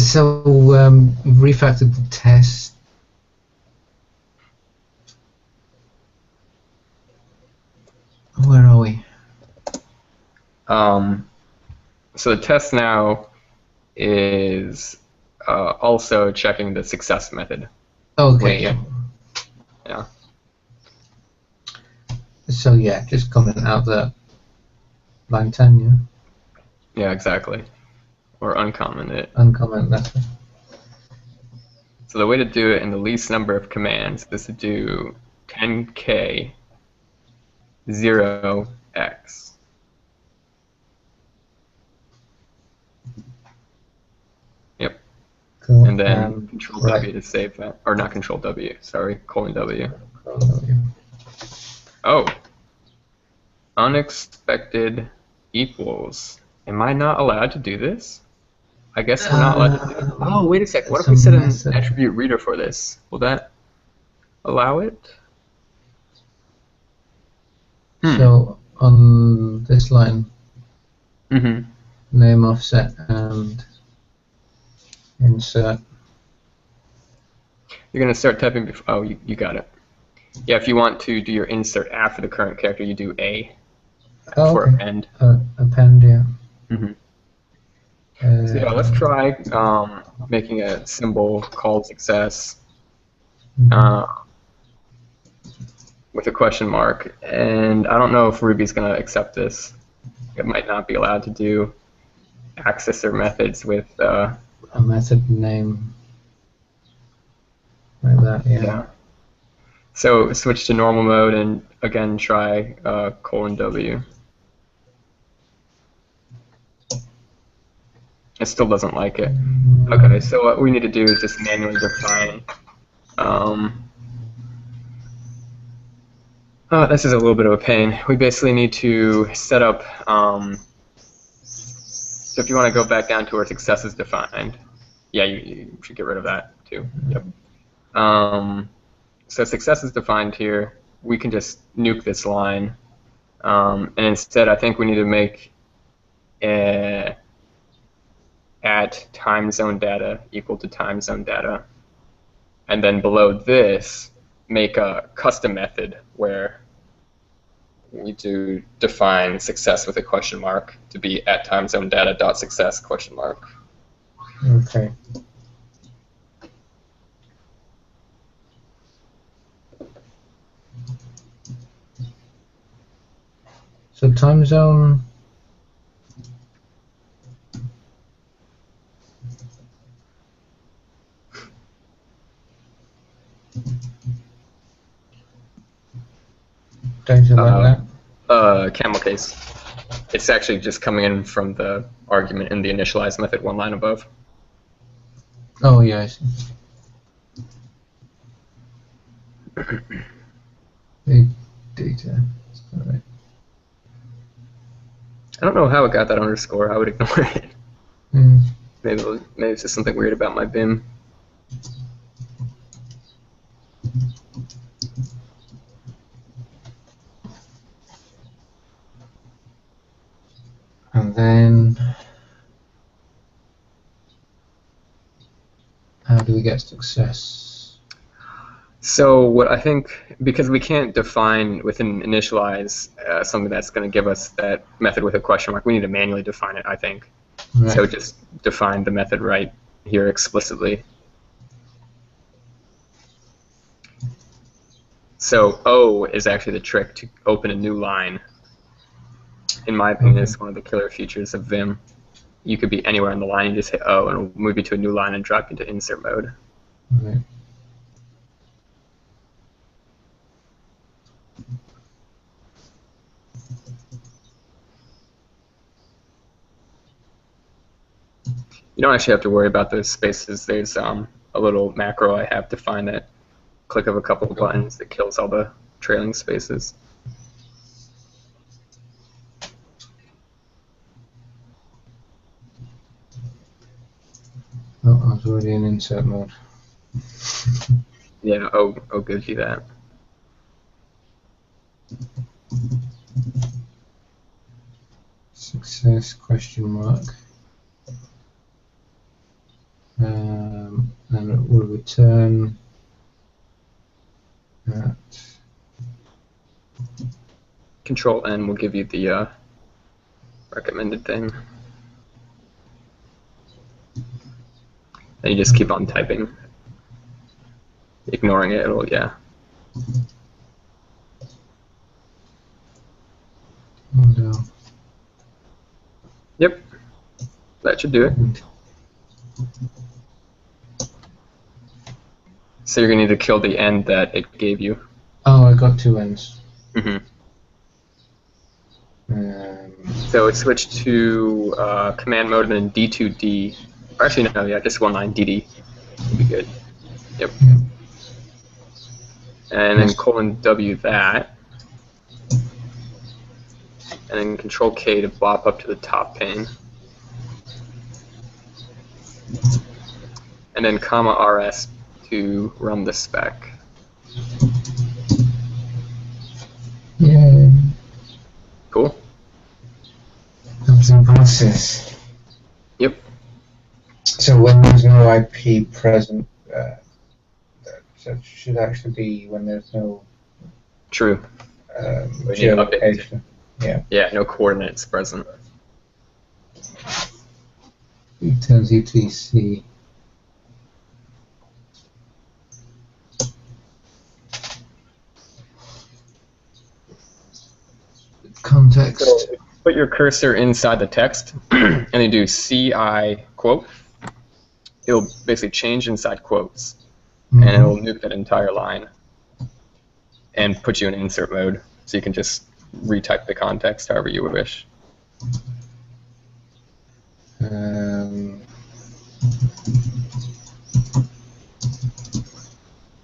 So refactored the test. Where are we? So the test now is also checking the success method. Okay. Yeah. So yeah, just comment out that line 10, yeah? Yeah, exactly. Or uncomment it. Uncomment that. So the way to do it in the least number of commands is to do 10k 0x. Yep. Cool. And then Control right. W to save that. Or not Control W, sorry, colon W. W. Oh. Unexpected equals. Am I not allowed to do this? I guess we're not allowed to do it. Oh, wait a sec. What if we set an attribute reader for this? Will that allow it? So on this line, Mm-hmm. name offset and insert. You're going to start typing before. Oh, you got it. Yeah, if you want to do your insert after the current character, you do A for append. Append, yeah. Mm-hmm. So yeah, let's try making a symbol called success with a question mark. And I don't know if Ruby's going to accept this. It might not be allowed to do accessor methods with a method name like that, yeah. So switch to normal mode and again try colon W. It still doesn't like it. Okay, so what we need to do is just manually define. This is a little bit of a pain. We basically need to set up. So if you want to go back down to where success is defined, yeah, you should get rid of that too. Yep. So success is defined here. We can just nuke this line, and instead, I think we need to make at time zone data equal to time zone data, and then below this, make a custom method where we do define success with a question mark to be at time zone data dot success question mark. Okay. So time zone. Data like that. Camel case. It's actually just coming in from the argument in the initialize method one line above. Oh yeah, I see. Big data. Alright. I don't know how it got that underscore. I would ignore it. Mm. Maybe it's just something weird about my BIM. And then, how do we get success? So what I think, because we can't define within initialize something that's going to give us that method with a question mark, we need to manually define it, I think. Right. So just define the method right here explicitly. So O is actually the trick to open a new line. In my opinion, it's one of the killer features of Vim. You could be anywhere on the line, you just hit O, and it'll move you to a new line and drop you into insert mode. Right. You don't actually have to worry about those spaces. There's a little macro I have defined that click of a couple of buttons that kills all the trailing spaces. Oh, I was already in insert mode. Yeah, O gives you that. Success question mark. And it will return that. Control N will give you the recommended thing. And you just keep on typing. Ignoring it, it'll, yeah. Oh no. Yep, that should do it. So you're going to need to kill the end that it gave you. Oh, I got two ends. Mm-hmm. So it switched to command mode and then D2D. Or actually, no, yeah, just one line, DD. Would be good. Yep. And then colon W that. And then control K to bop up to the top pane. And then comma RS to run the spec. Yay. Cool? Comes in process. Yep. So when there's no IP present, that should actually be when there's no True. geolocation. Yeah. Yeah, no coordinates present. Tells UTC. Context. So put your cursor inside the text and then do CI quote. It'll basically change inside quotes. And it'll nuke that entire line and put you in insert mode, so you can just retype the context however you wish.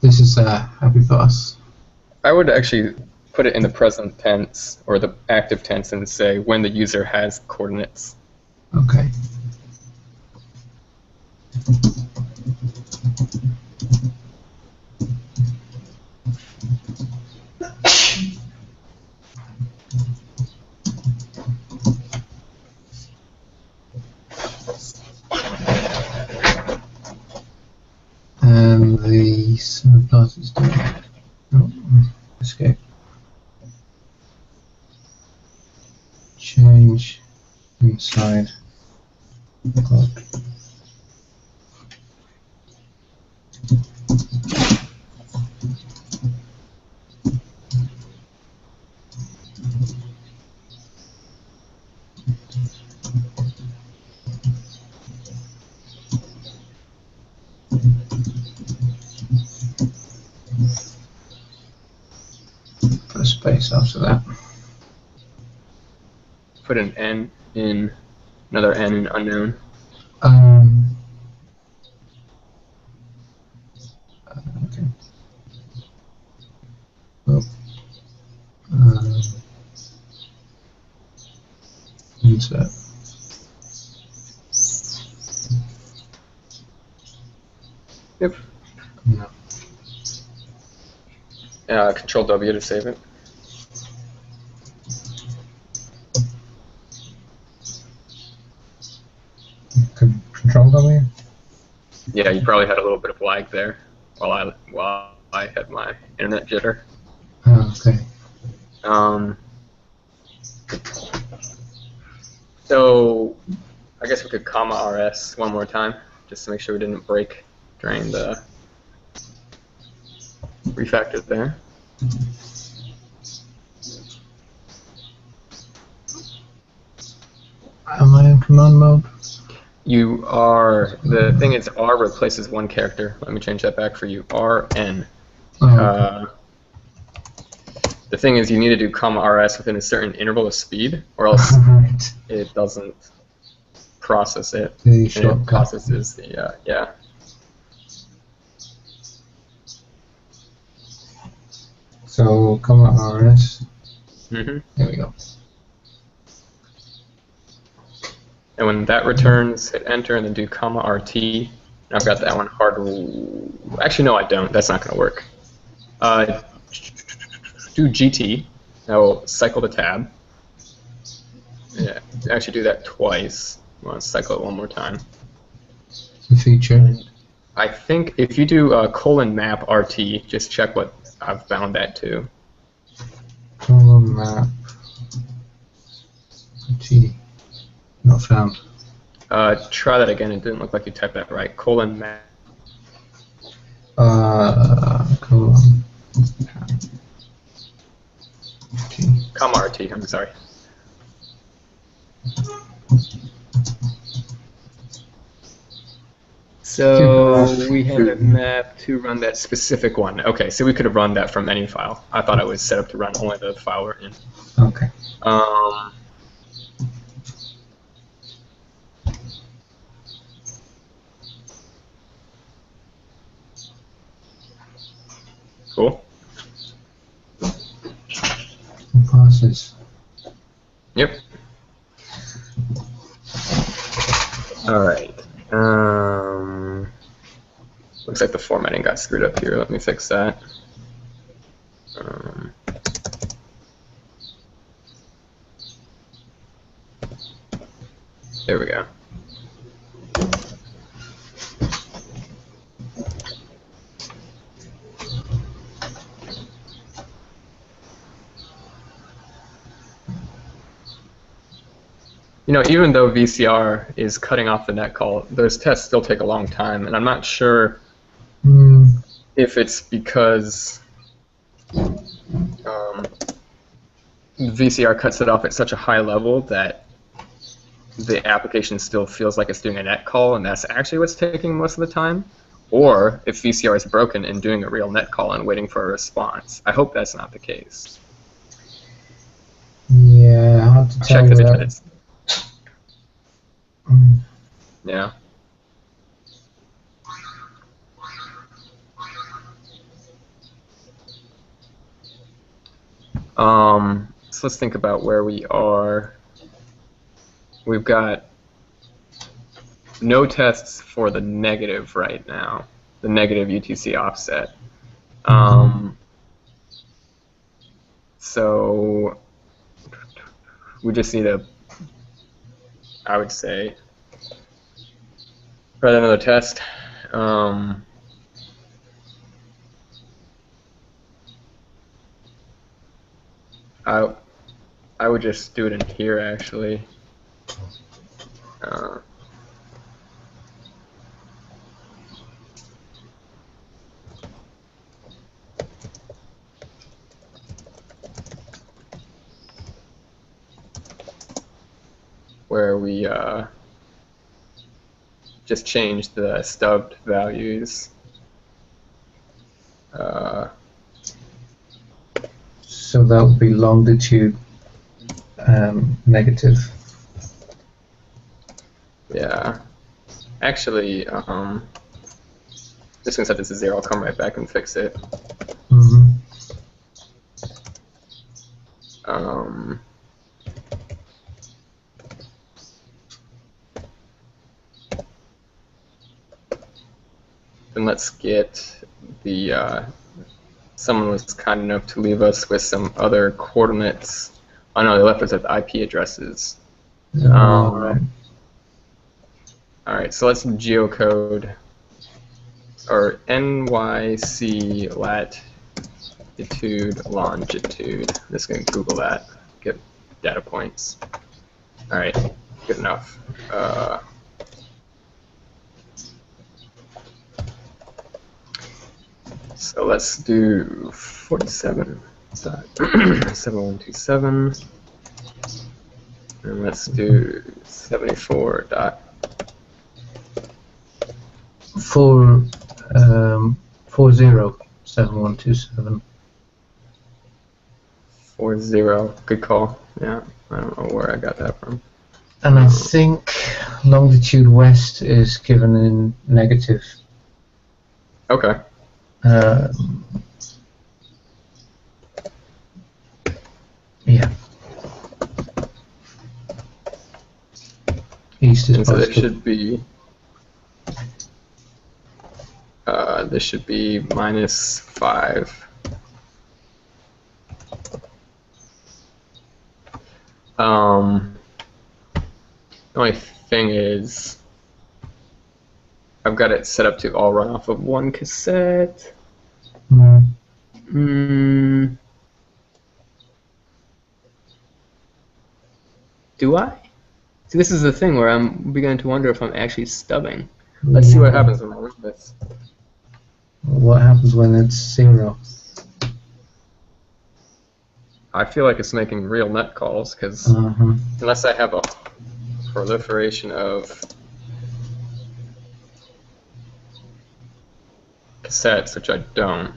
This is a happy pass. I would actually put it in the present tense or the active tense and say when the user has coordinates. Okay. And the subplot is done. Oh, escape. Change inside plot. put a space after that. Put an N in, another N in unknown. Okay. Well, insert. Yep. No. Control W to save it. Control W? Yeah, you probably had a little bit of lag there while I had my internet jitter. Oh, okay. So I guess we could comma RS one more time, just to make sure we didn't break during the refactor there. Am I in command mode? You are, the thing is R replaces one character. Let me change that back for you. RN. Oh, okay. The thing is you need to do comma RS within a certain interval of speed, or else Right. it doesn't process it. The And it shortcut. processes the, yeah. So, comma RS. Mm-hmm. There we go. And when that returns, hit enter and then do comma RT. And I've got that one hard. Actually, no, I don't. That's not going to work. Do GT. That will cycle the tab. Yeah, actually do that twice. I want to cycle it one more time. The feature. I think if you do :map RT, just check what I've bound that to. Column map. T. Not found. Try that again. It didn't look like you typed that right. :map. Column. T. Comma RT. I'm sorry. So we have a map to run that specific one. Okay, so we could have run that from any file. I thought it was set up to run only the file we're in. Okay. Cool. Passes. Yep. All right. Looks like the formatting got screwed up here. Let me fix that. There we go. You know, even though VCR is cutting off the net call, those tests still take a long time, and I'm not sure if it's because VCR cuts it off at such a high level that the application still feels like it's doing a net call, and that's actually what's taking most of the time, or if VCR is broken and doing a real net call and waiting for a response. I hope that's not the case. Yeah, hard to tell. Check this. Yeah. So let's think about where we are. We've got no tests for the negative right now, the negative UTC offset. So we just need a, I would say, write another test. I would just do it in here, actually. Where we just change the stubbed values. So So that would be longitude negative. Yeah. Actually, just gonna set this to 0. I'll come right back and fix it. Mm-hmm. Then let's get the someone was kind enough to leave us with some other coordinates. Oh no, they left us with IP addresses. Right. All right, so let's geocode or NYC latitude longitude. I'm just gonna Google that, get data points. All right, good enough. So let's do 47.7127, and let's do 74. 407127. 40. Good call. Yeah, I don't know where I got that from. And I think longitude west is given in negative. Okay. Yeah. East is And so positive. this should be -5. The only thing is, I've got it set up to all run off of one cassette. Do I? See, this is the thing where I'm beginning to wonder if I'm actually stubbing. Let's see what happens when I run this. What happens when it's 0? I feel like it's making real net calls, because unless I have a proliferation of cassettes, which I don't.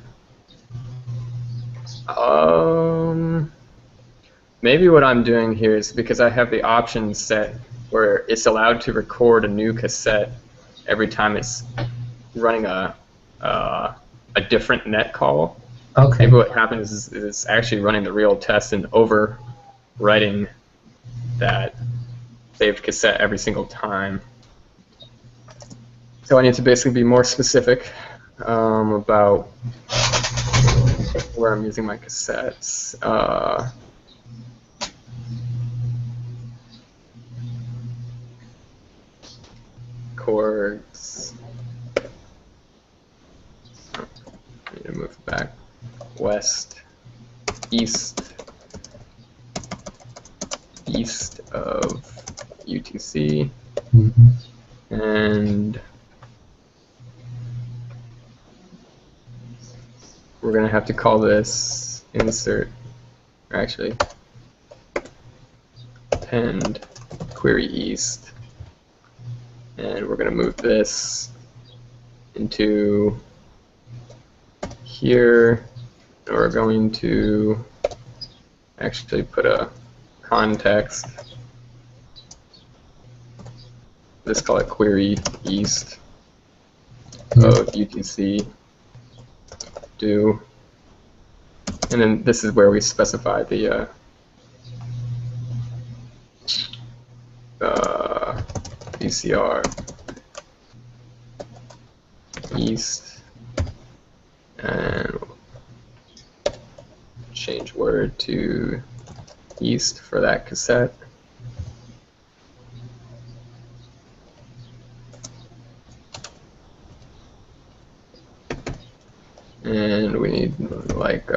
Maybe what I'm doing here is because I have the option set where it's allowed to record a new cassette every time it's running a different net call. Okay. Maybe what happens is it's actually running the real test and overwriting that saved cassette every single time. So I need to basically be more specific about where I'm using my cassettes. Chords. I need to move back. West, east of UTC, and we're gonna have to call this insert, or actually append query east, and we're gonna move this into here. We're going to actually put a context. Let's call it query east of UTC do, and then this is where we specify the VCR east, and change word to east for that cassette. And we need like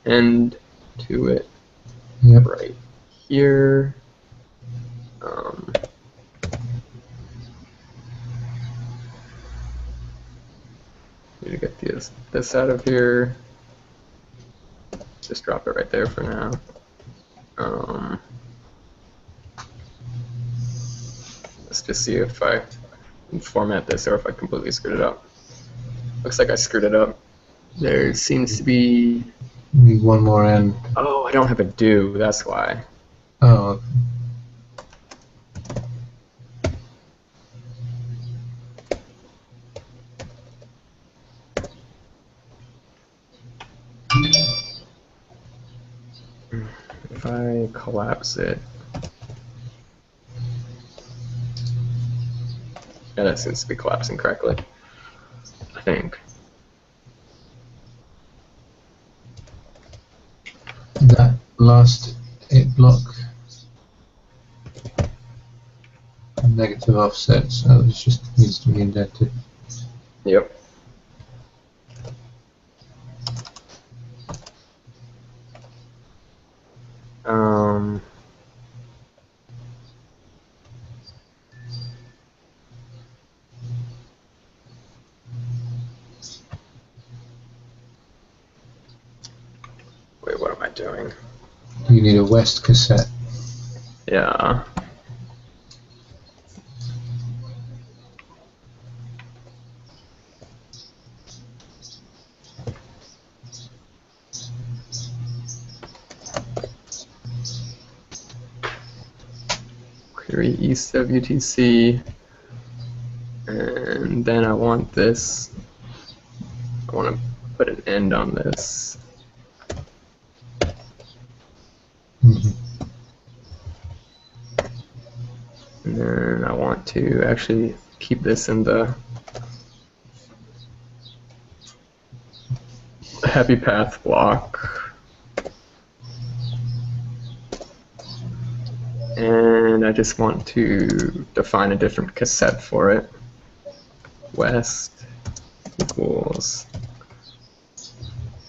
end to it right here. Need to get this out of here. Just drop it right there for now. Let's just see if I can format this or if I completely screwed it up. Looks like I screwed it up. There seems to be Need one more end. Oh, I don't have a do, that's why. Oh, If I collapse it, yeah, that seems to be collapsing correctly, I think. that last hit block, negative offset, so it just needs to be indented. Yep. Um, Wait, what am I doing? You need a west cassette. Yeah. Query east of UTC, and then I want this. I want to put an end on this. Mhm. And then I want to actually keep this in the happy path block. And I just want to define a different cassette for it. West equals,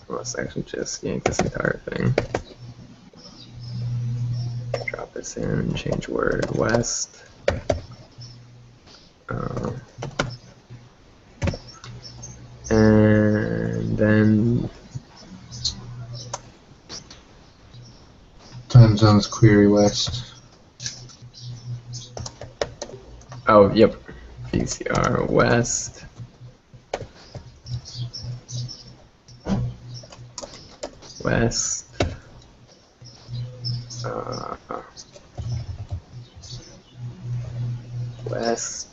let's actually just yank this entire thing. Drop this in and change word west. And then Time zones query west. oh, yep, VCR west. West. West.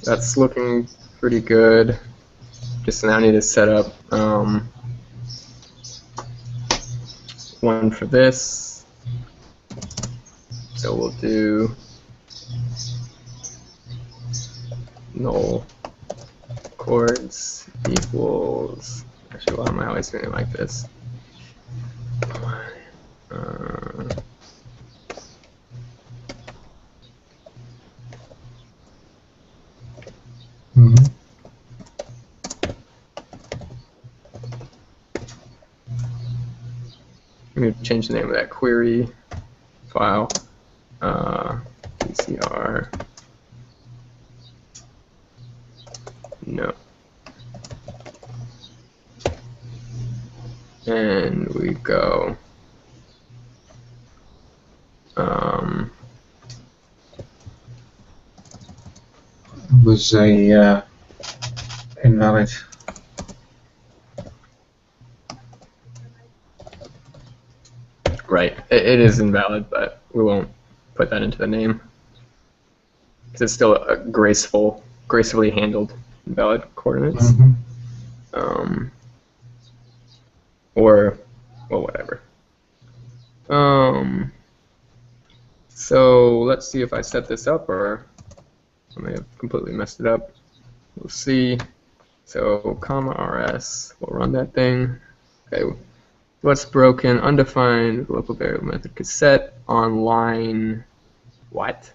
That's looking pretty good. Just now I need to set up one for this. So we'll do null chords equals, actually, why am I always doing it like this? Mm-hmm. Let me change the name of that query file. PCR. No. And we go. Was a invalid. Right. It is invalid, but we won't put that into the name. Because it's still a gracefully handled invalid coordinates. Mm-hmm. Or, well, whatever. So let's see if I set this up, or I may have completely messed it up. We'll see. So comma rs, we'll run that thing. Okay, what's broken? Undefined local variable method cassette on line what?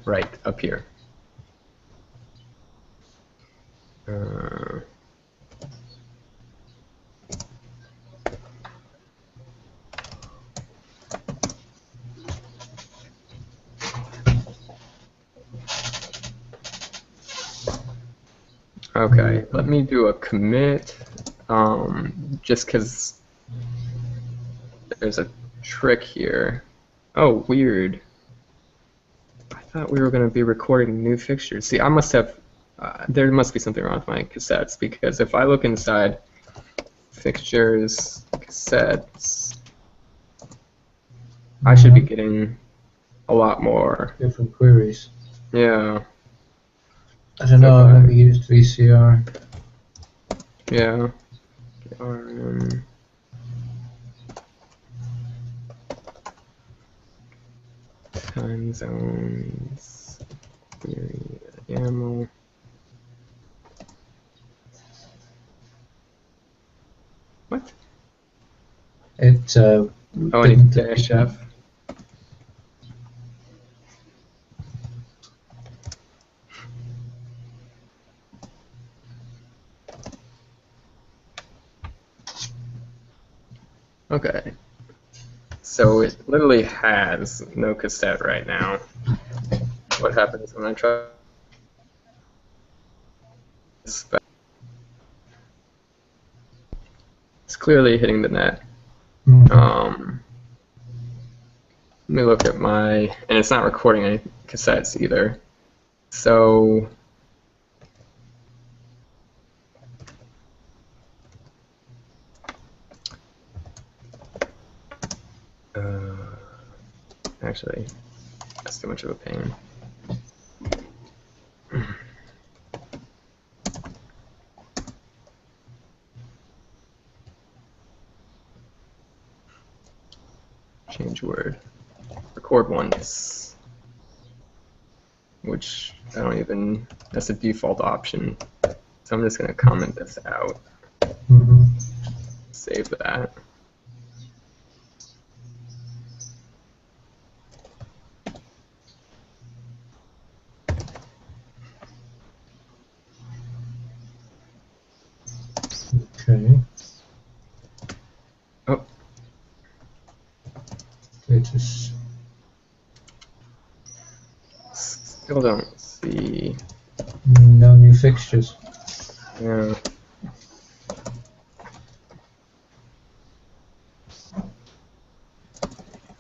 Right, up here. Okay, let me do a commit, just because there's a trick here. Oh, weird. I thought we were going to be recording new fixtures. See, I must have, there must be something wrong with my cassettes, because if I look inside fixtures, cassettes, I should be getting a lot more. Different queries. Yeah. I don't know, I've never used VCR. Yeah. RM. Time zones. Query YAML. What? It Oh, I need dash F. Okay. So it literally has no cassette right now. What happens when I try this? It's clearly hitting the net. Let me look at my, and it's not recording any cassettes either. So actually, that's too much of a pain. Change word. Record once. Which I don't even, that's a default option. So I'm just going to comment this out. Save that. Okay. Oh. Status. Still don't see. No new fixtures. Yeah.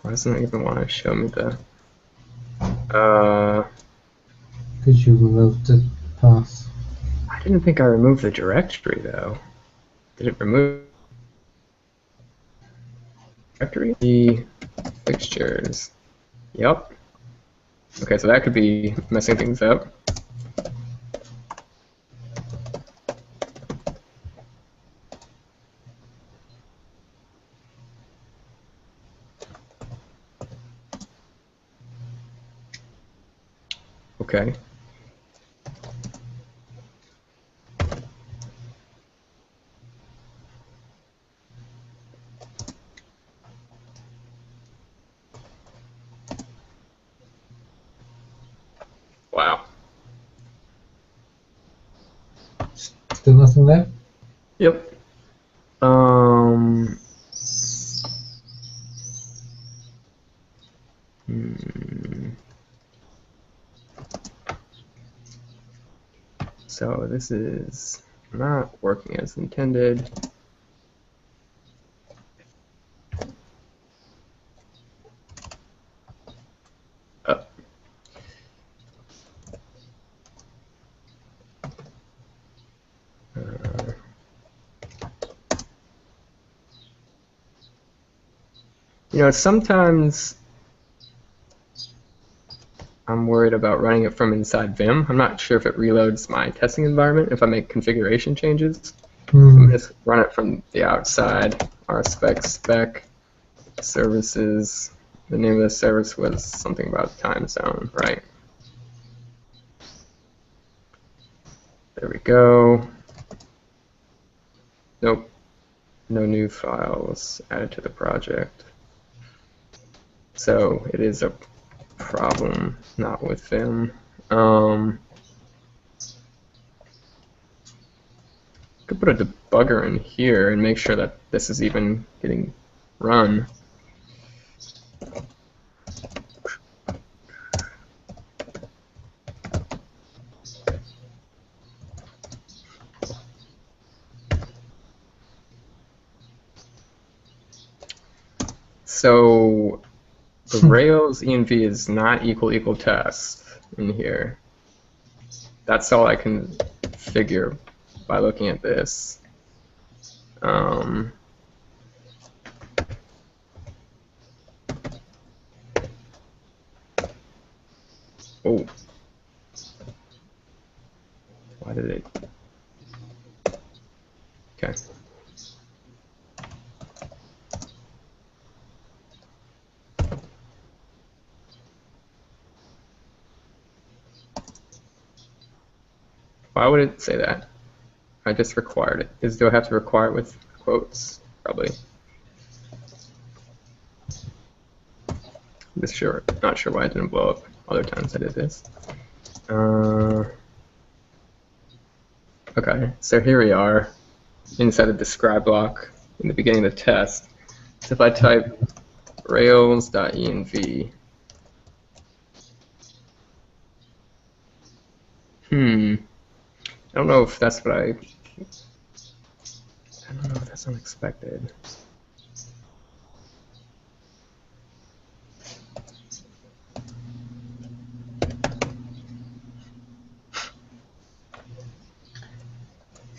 Why doesn't it even want to show me the... Because you removed the path. I didn't think I removed the directory, though. Did it remove the directory? The fixtures. Yep. Okay, so that could be messing things up. Okay. Wow. Still nothing there? Yep. So this is not working as intended. You know, sometimes I'm worried about running it from inside Vim. I'm not sure if it reloads my testing environment if I make configuration changes. I'm just run it from the outside. rspec services. The name of the service was something about time zone, right? There we go. Nope. No new files added to the project. So it is a problem, not with Vim. Could put a debugger in here and make sure that this is even getting run. So the Rails env is not equal test in here. That's all I can figure by looking at this. Oh, why did it? Okay. Why would it say that? I just required it. Do I have to require it with quotes? Probably. Not sure why it didn't blow up other times I did this. Okay, so here we are inside the describe block in the beginning of the test. So if I type rails.env, I don't know if that's what I don't know if that's unexpected.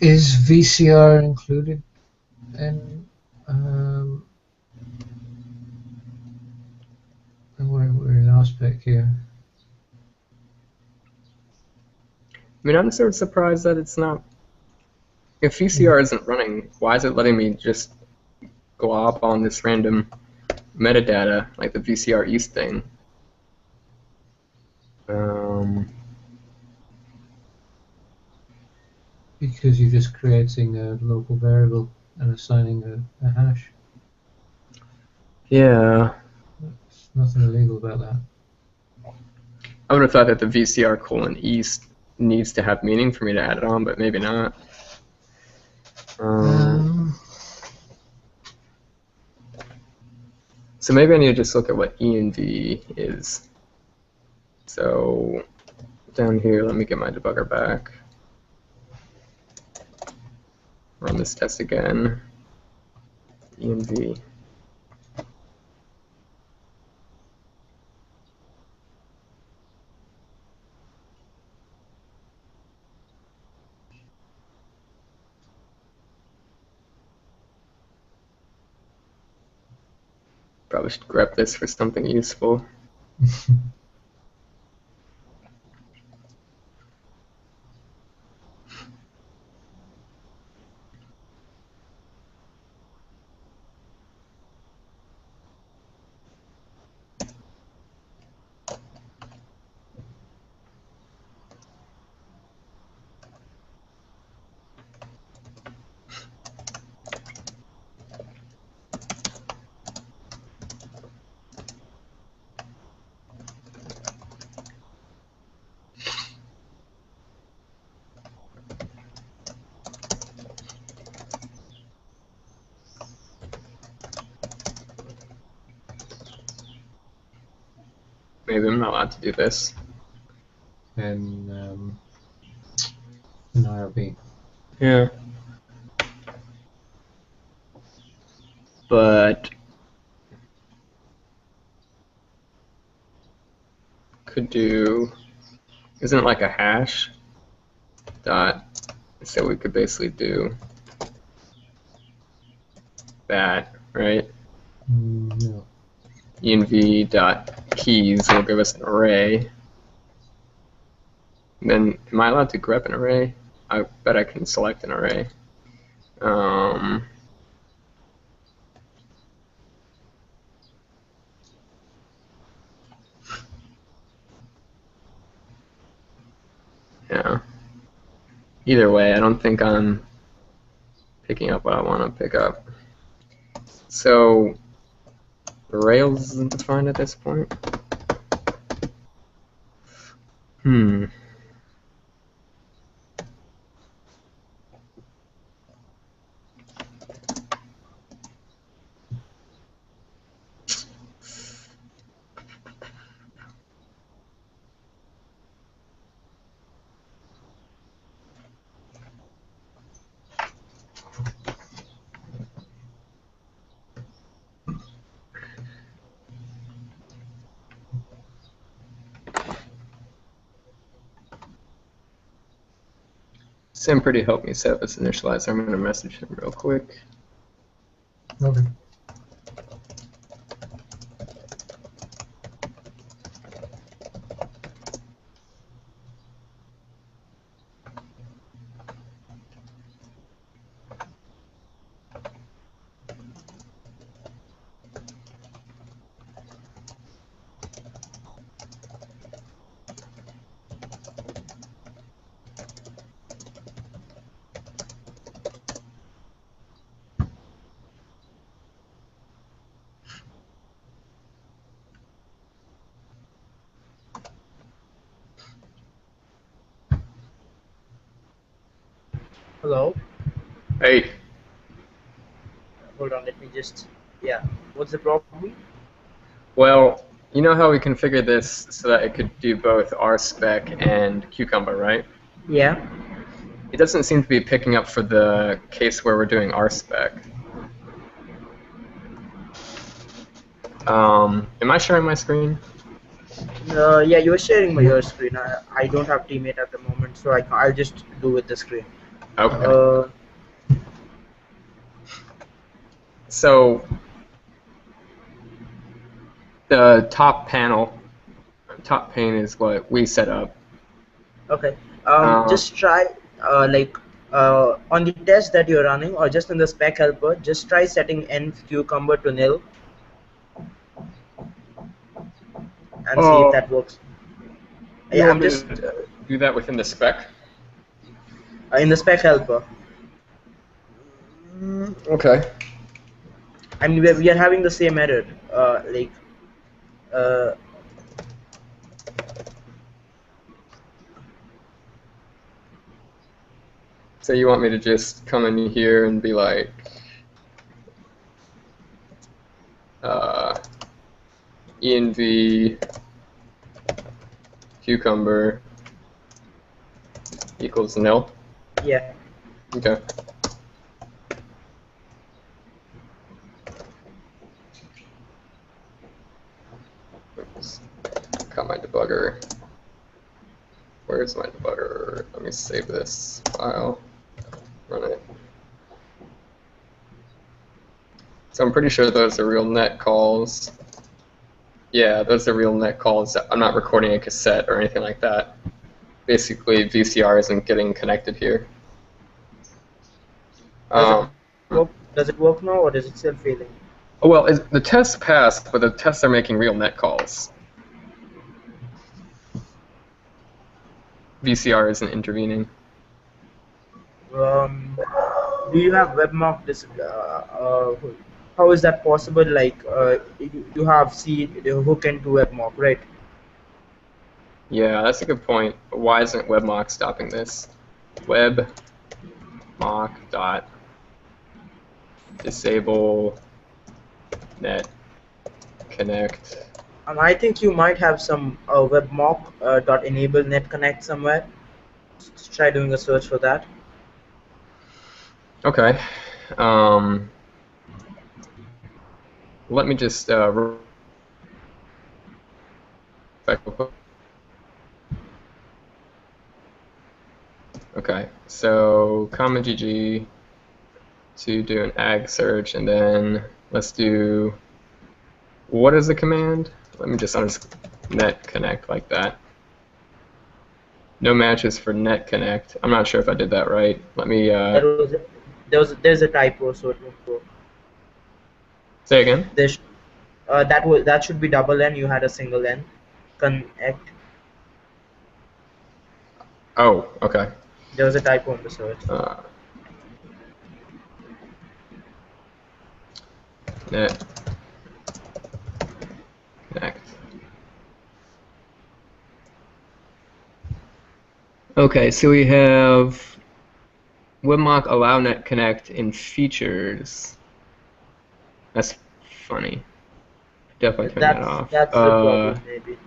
Is VCR included in we're in our spec here? I mean, I'm sort of surprised that it's not. If VCR isn't running, why is it letting me just glob on this random metadata, like the VCR East thing? Because you're just creating a local variable and assigning a hash. Yeah. There's nothing illegal about that. I would have thought that the VCR:East needs to have meaning for me to add it on, but maybe not. So maybe I need to just look at what env is. So down here, let me get my debugger back. Run this test again. Env. Probably should grep this for something useful. Maybe I'm not allowed to do this. And an IRB. Yeah. But could do, isn't it like a hash dot? So we could basically do that, right? No. env dot keys will give us an array. And then, am I allowed to grep an array? I bet I can select an array. Yeah. Either way, I don't think I'm picking up what I want to pick up. So, Rails isn't defined at this point. Sam Pretty helped me set up this initializer. I'm going to message him real quick. Okay. Hello. Hey. Hold on. Let me just. Yeah. What's the problem? Well, you know how we configured this so that it could do both RSpec and Cucumber, right? Yeah. It doesn't seem to be picking up for the case where we're doing RSpec. Am I sharing my screen? Yeah. You were sharing your screen. I don't have teammate at the moment, so I'll just do with the screen. Okay. Uh. So the top pane is what we set up. Okay. Um, Just try. Like. On the test that you're running, or just in the spec helper, just try setting n cucumber to nil and see if oh, that works. you Yeah. want I'm me just to do that within the spec? in the spec helper. Okay. I mean, we are having the same error. Like. Uh. So you want me to just come in here and be like, env cucumber equals nil? Yeah. Okay. Oops. Got my debugger. Where's my debugger? Let me save this file, run it. So I'm pretty sure those are real net calls. Yeah, those are real net calls. I'm not recording a cassette or anything like that. Basically, VCR isn't getting connected here. Does it Um, work? Does it work now, or is it still failing? well, the tests passed, but the tests are making real net calls. VCR isn't intervening. Do you have webmark this? How is that possible? Like, you have C the hook into webmark, right? Yeah, that's a good point. But why isn't webmock stopping this? Webmock dot disable net connect. I think you might have some webmock dot enable net connect somewhere. Just try doing a search for that. Okay. Let me just okay, so common GG to do an ag search, and then let's do, what is the command? Let me just net connect like that. No matches for net connect. I'm not sure if I did that right. Let me There's a typo, so it won't work. say again. That should be double N. You had a single N. Connect. Oh, okay. There was a typo in the search. Net connect. Okay, so we have webmock allow net connect in features. That's funny. Definitely turn that off. That's the problem, maybe.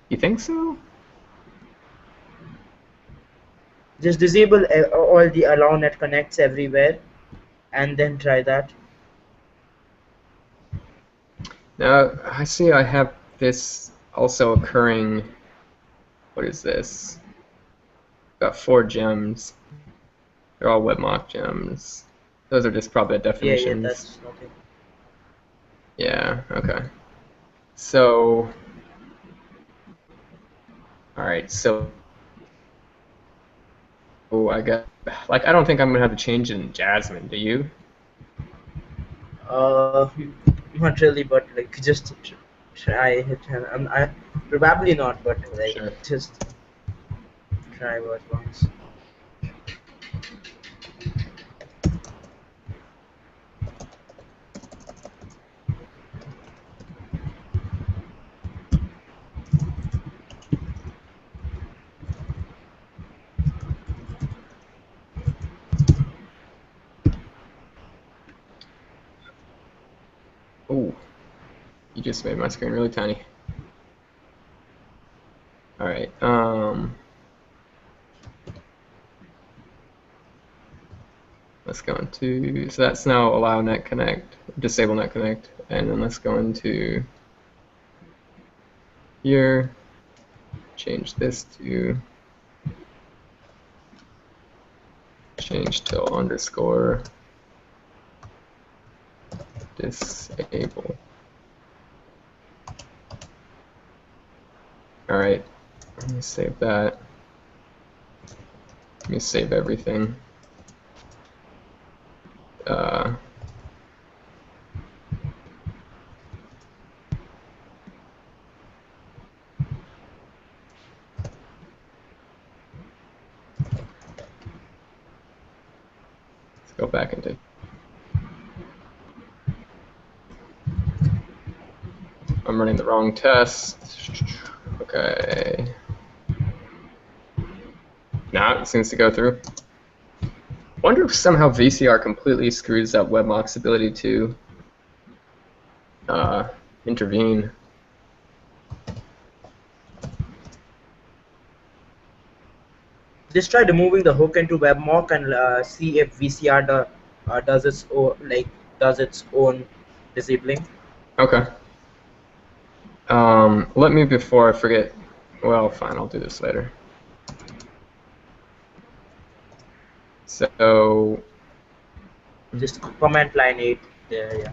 You think so? Just disable all the allow net connects everywhere, and then try that. Now, I see I have this also occurring. What is this? got 4 gems. They're all webmock gems. Those are just probably Yeah, definitions. that's nothing. Yeah, okay. So, alright, so I got, like, I don't think I'm going to have to change it in Jasmine, do you? Uh, Not really, but like just try it. And I probably not, but like Sure. just try what once. Ooh, you just made my screen really tiny. Alright, let's go into, so that's now allow net connect, disable net connect, and then let's go into here, change this to change till underscore disable. Alright, let me save that. Let me save everything. Let's go back into. I'm running the wrong test. Okay. Now it seems to go through. Wonder if somehow VCR completely screws up webmock's ability to intervene. Just try removing the hook into webmock and see if VCR does its own disabling. Okay. Let me, before I forget, well, fine, I'll do this later. So, Just comment line 8 there, yeah.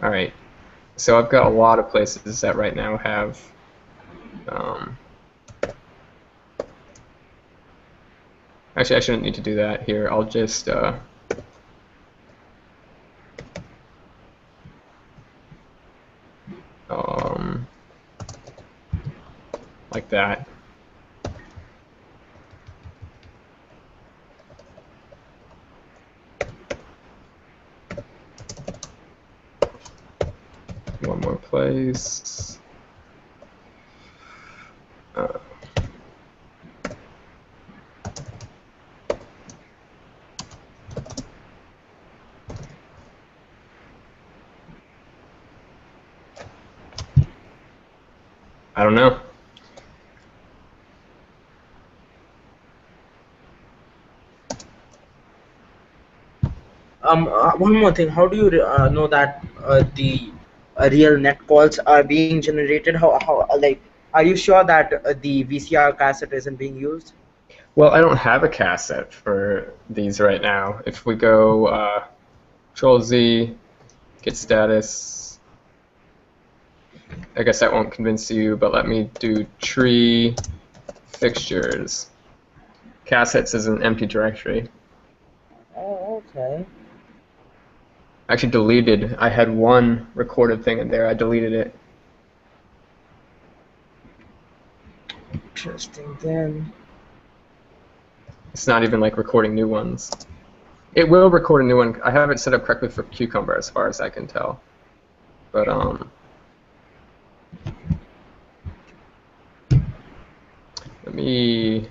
all right. So I've got a lot of places that right now have actually, I shouldn't need to do that here. I'll just like that. One more place. I don't know. One more thing. How do you know that the real net calls are being generated? How like are you sure that the VCR cassette isn't being used? Well, I don't have a cassette for these right now. If we go Control Z, get status, I guess that won't convince you, but let me do tree fixtures. Cassettes is an empty directory. Oh, okay. I actually deleted, I had one recorded thing in there, I deleted it. Interesting then. It's not even like recording new ones. It will record a new one. I have it set up correctly for Cucumber as far as I can tell. But let me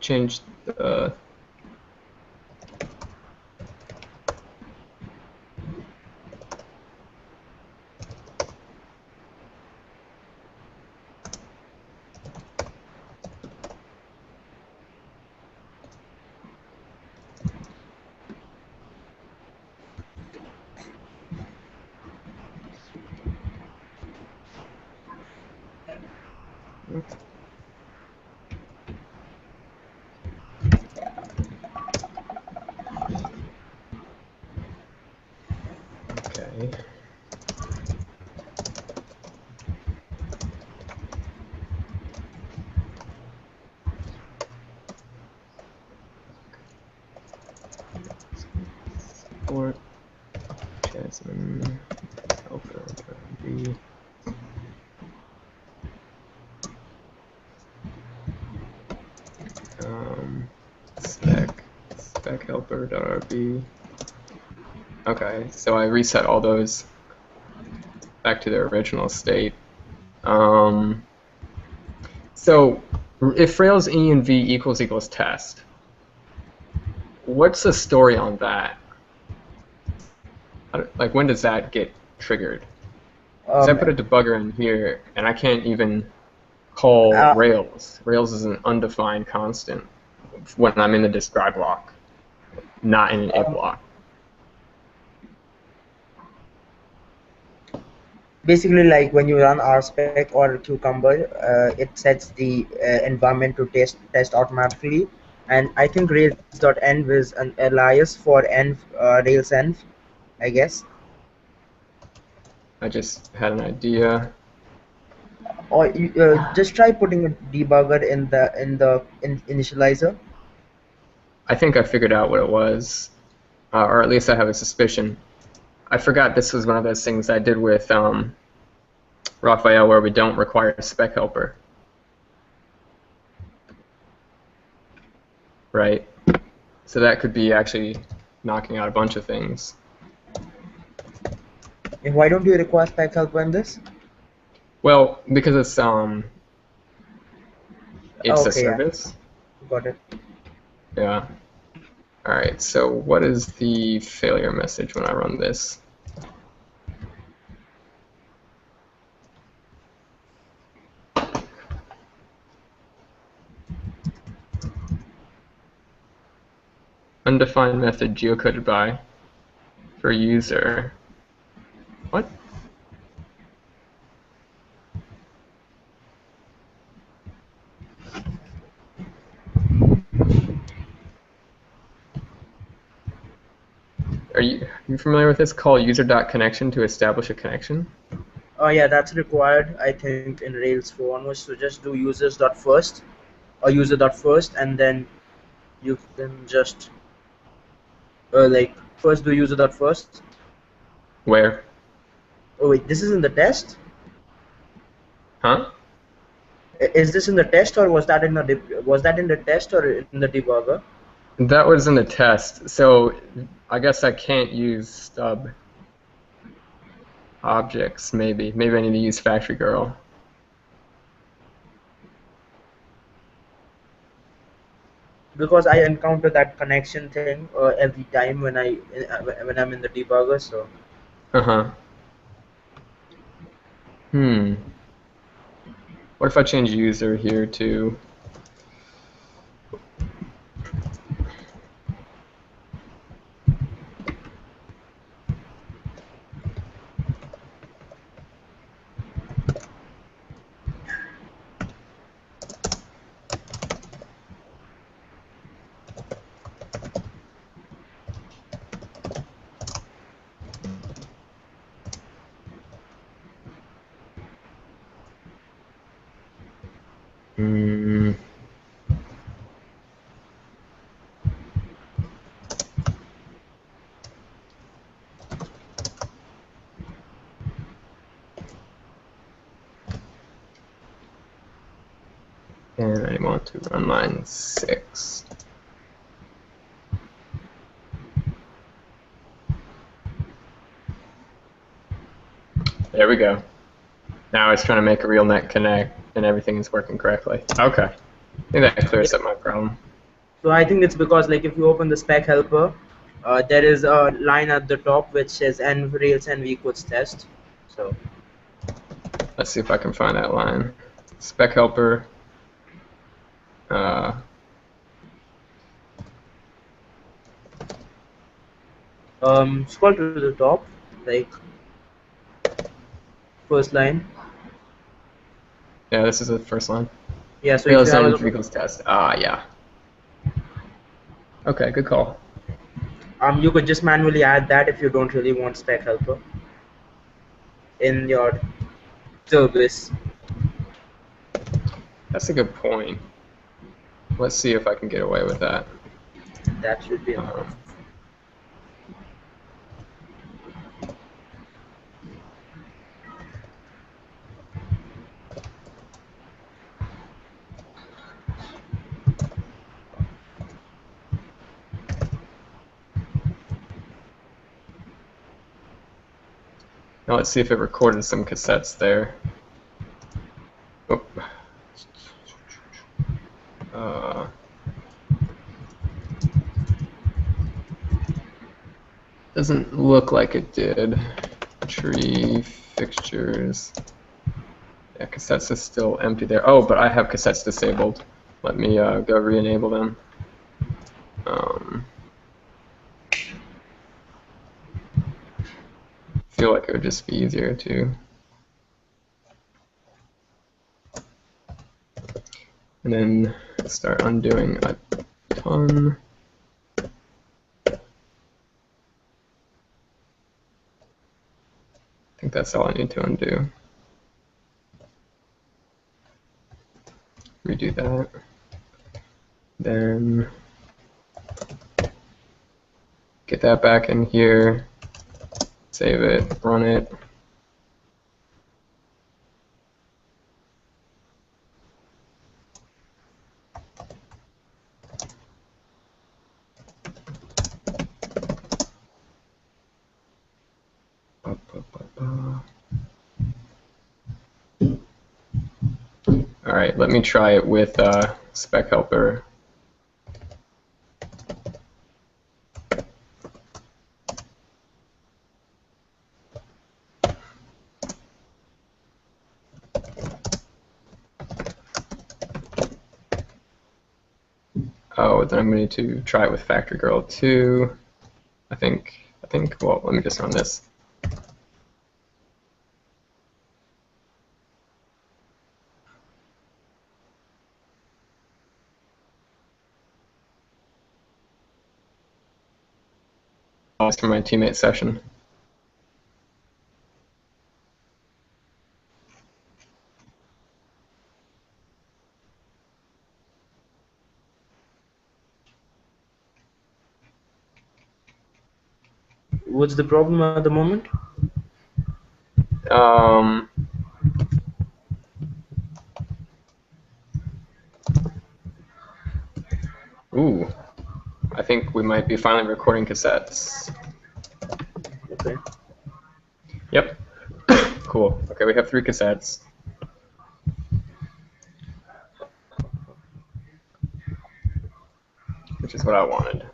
change the Okay. Support Jasmine helper B. Spec helper.rb. Okay, so I reset all those back to their original state. So if Rails env equals test, what's the story on that? Like, when does that get triggered? Because I Um, put a debugger in here, and I can't even call uh, Rails. Rails is an undefined constant when I'm in the describe block, not in an if um, block. Basically, like when you run rspec or cucumber, it sets the environment to test automatically, and I think rails.env is an alias for env, rails env, I guess. I just had an idea. Or you, just try putting a debugger in initializer. I think I figured out what it was, or at least I have a suspicion. I forgot this was one of those things I did with Raphael where we don't require a spec helper. Right? So that could be actually knocking out a bunch of things. And why don't you require spec helper in this? Well, because it's a Okay, yeah, service. got it. Yeah. All right. So what is the failure message when I run this? Undefined method geocoded by for user. What? Are you familiar with this? Call user.connection to establish a connection. Oh yeah, that's required, I think, in Rails 4 onwards. So just do users.first or user.first, and then you can just like first do user.first. Where? Oh wait, this is in the test. Huh? Is this in the test, or was that in was that in the test or in the debugger? That was in the test. So I guess I can't use stub objects, maybe. Maybe I need to use factory girl. Because I encounter that connection thing every time when I'm in the debugger. So Uh-huh. What if I change user here to hmm, and I want to run line 6. There we go. Now it's trying to make a real net connect, and everything is working correctly. Okay. I think that clears up my problem. so I think it's because like if you open the spec helper, there is a line at the top which says env rails env equals test. So Let's see if I can find that line. Spec helper. scroll to the top, like first line. Yeah, this is the first line. Yeah, so if Real you have signage a vehicles test. Yeah. Okay, good call. you could just manually add that if you don't really want spec helper in your service. That's a good point. Let's see if I can get away with that. That should be enough. Um, Now let's see if it recorded some cassettes there. Oh. Doesn't look like it did. Tree fixtures. Yeah, cassettes is still empty there. Oh, but I have cassettes disabled. Let me go re-enable them. Feel like it would just be easier to. And then start undoing a ton. I think that's all I need to undo. Redo that. Then get that back in here. Save it, run it. All right, let me try it with spec helper. Oh, then I'm going to try it with Factory Girl too. I think, well, let me just run this. For my teammate session. What's the problem at the moment? Ooh, I think we might be finally recording cassettes. Okay. Yep. Cool. Okay, we have 3 cassettes. Which is what I wanted.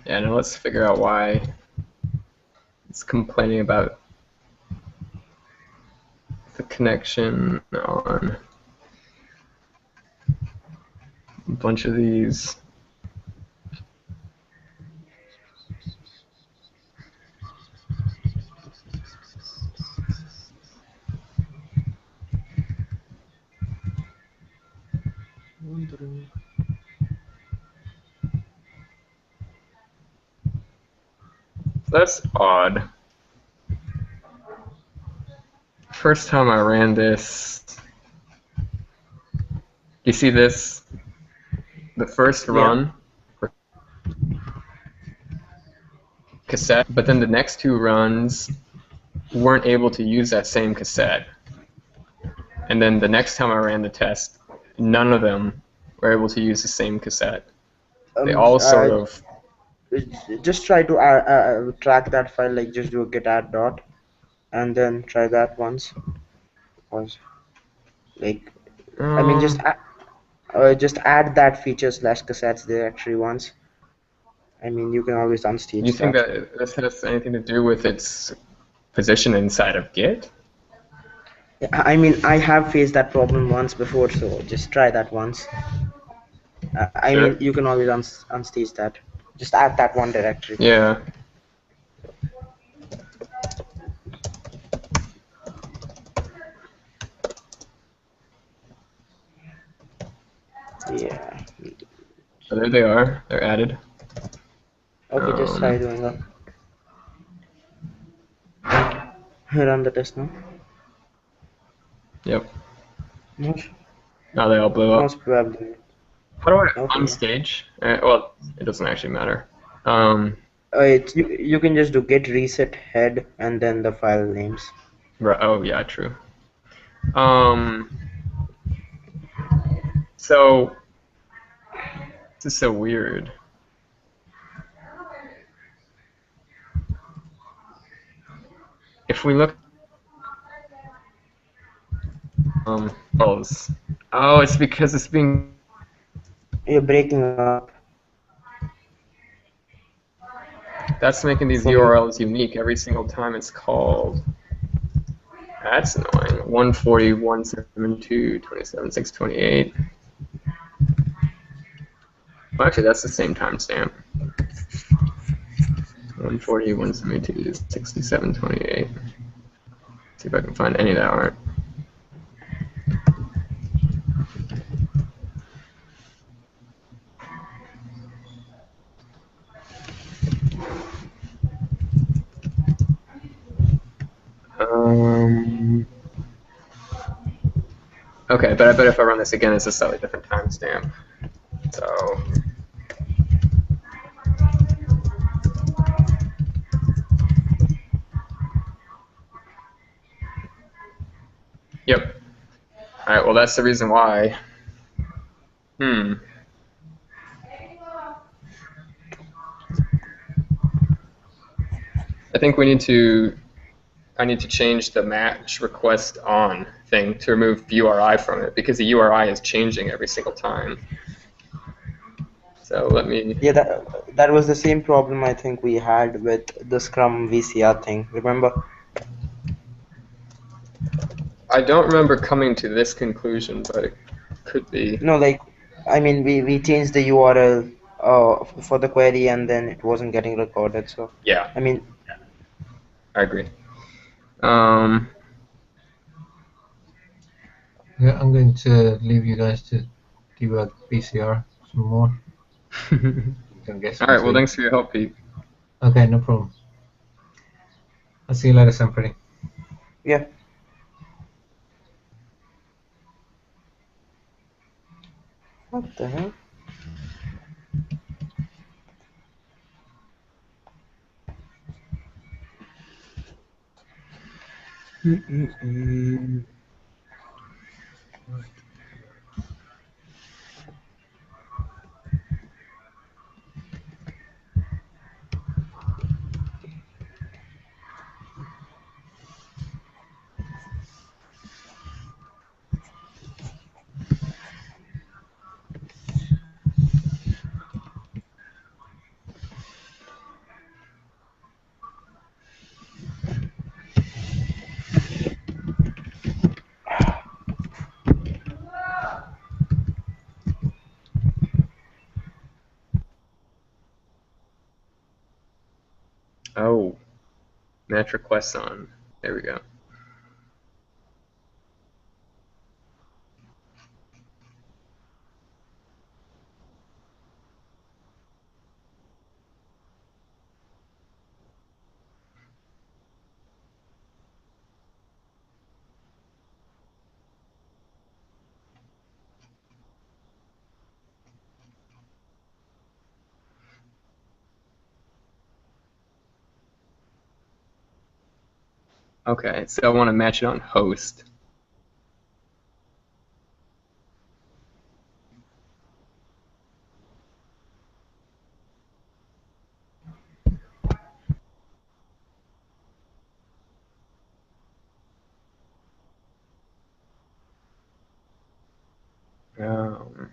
Yeah, now let's figure out why it's complaining about the connection on a bunch of these. That's odd. First time I ran this, you see this? The first run, cassette, but then the next 2 runs weren't able to use that same cassette. And then the next time I ran the test, none of them were able to use the same cassette. They all sort of. Just try to track that file, like just do a git add dot, and then try that once. Like, I mean, just add that feature slash cassettes directory once. I mean, you can always unstage You think that. that this has anything to do with its position inside of Git? I mean, I have faced that problem once before, so just try that once. I Sure. mean, you can always unstage that. Just add that one directory. Yeah. Yeah. Oh, there they are. They're added. Okay, just try doing a run the test now. Yep. Most Now they all blew up. most probably. How do I Okay. unstage? Well, it doesn't actually matter. You can just do get reset head and then the file names. Right. Oh yeah, true. Um. So this is so weird. If we look, oh, it's because it's being. You're breaking up That's making these for me. URLs unique every single time it's called. That's annoying. 140, 172, 27, 628. Well, actually, that's the same timestamp. 140, 172, 67, 28. See if I can find any that aren't. Okay, but I bet if I run this again, it's a slightly different timestamp. So. Yep. All right. Well, that's the reason why. I think we need to. I need to change the match request on thing to remove URI from it because the URI is changing every single time. So let me. Yeah, that was the same problem I think we had with the Scrum VCR thing. Remember? I don't remember coming to this conclusion, but it could be. No, like I mean we changed the URL for the query and then it wasn't getting recorded. So Yeah, I mean I agree. Um, Yeah, I'm going to leave you guys to debug PCR some more. all Don't get some right. Well, sleep. thanks for your help, Pete. Okay, no problem. I'll see you later, Sampari. yeah. What the hell? Oh, match requests on. There we go. Okay, so I want to match it on host. Um,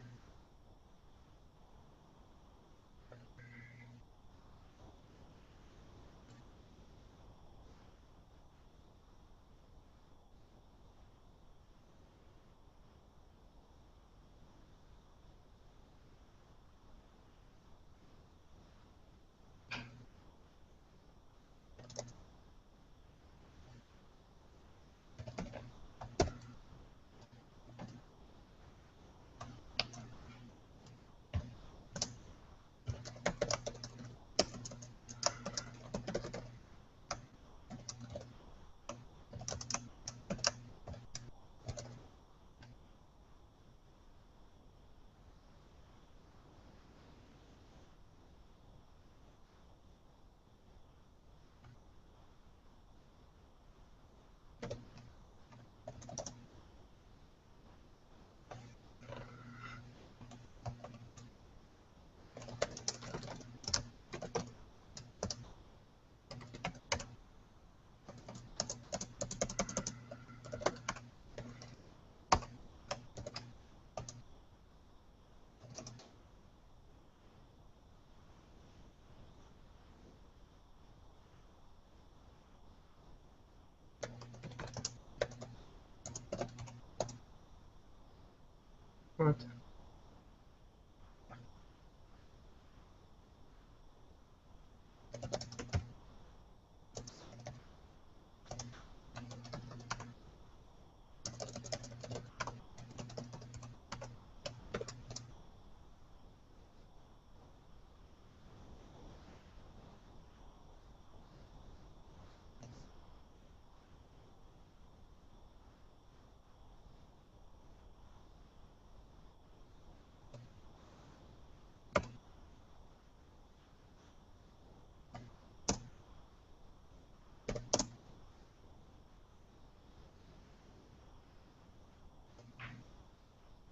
What?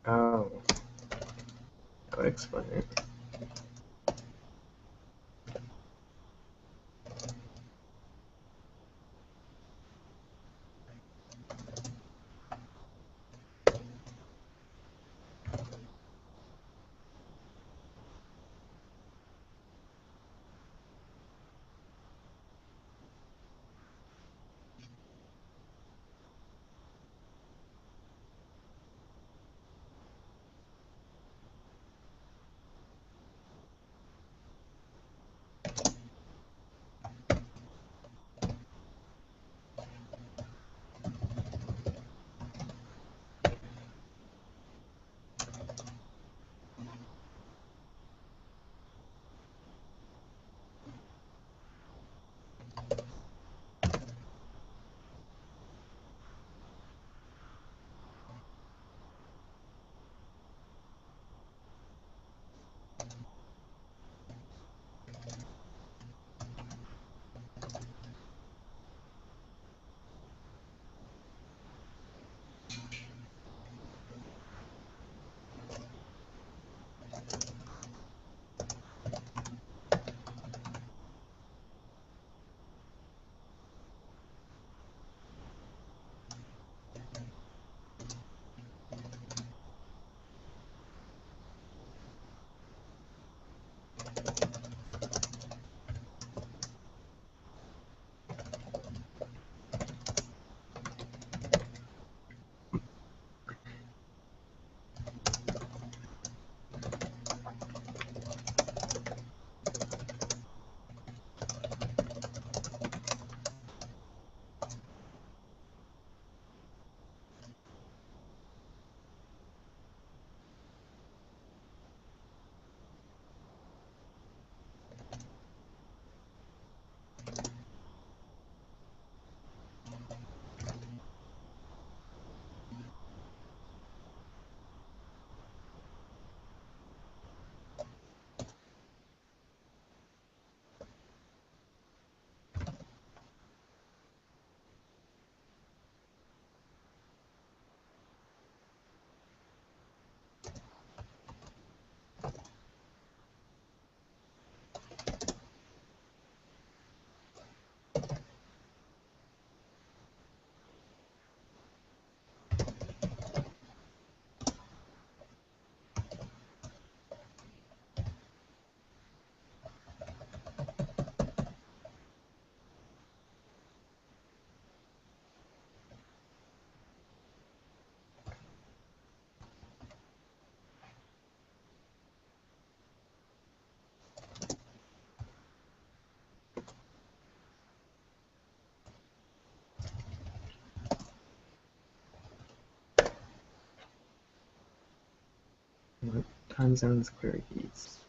Oh, that would explain it. What time zones query keys?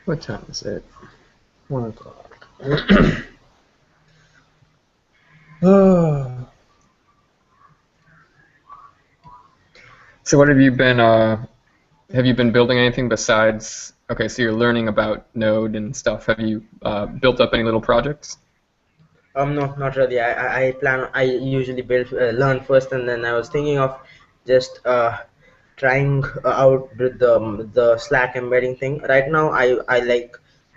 What time is it? 1 o'clock. So what have you been building anything besides, okay, so you're learning about Node and stuff. Have you built up any little projects? No, not really. I usually build learn first, and then I was thinking of just trying out with the Slack embedding thing. Right now, I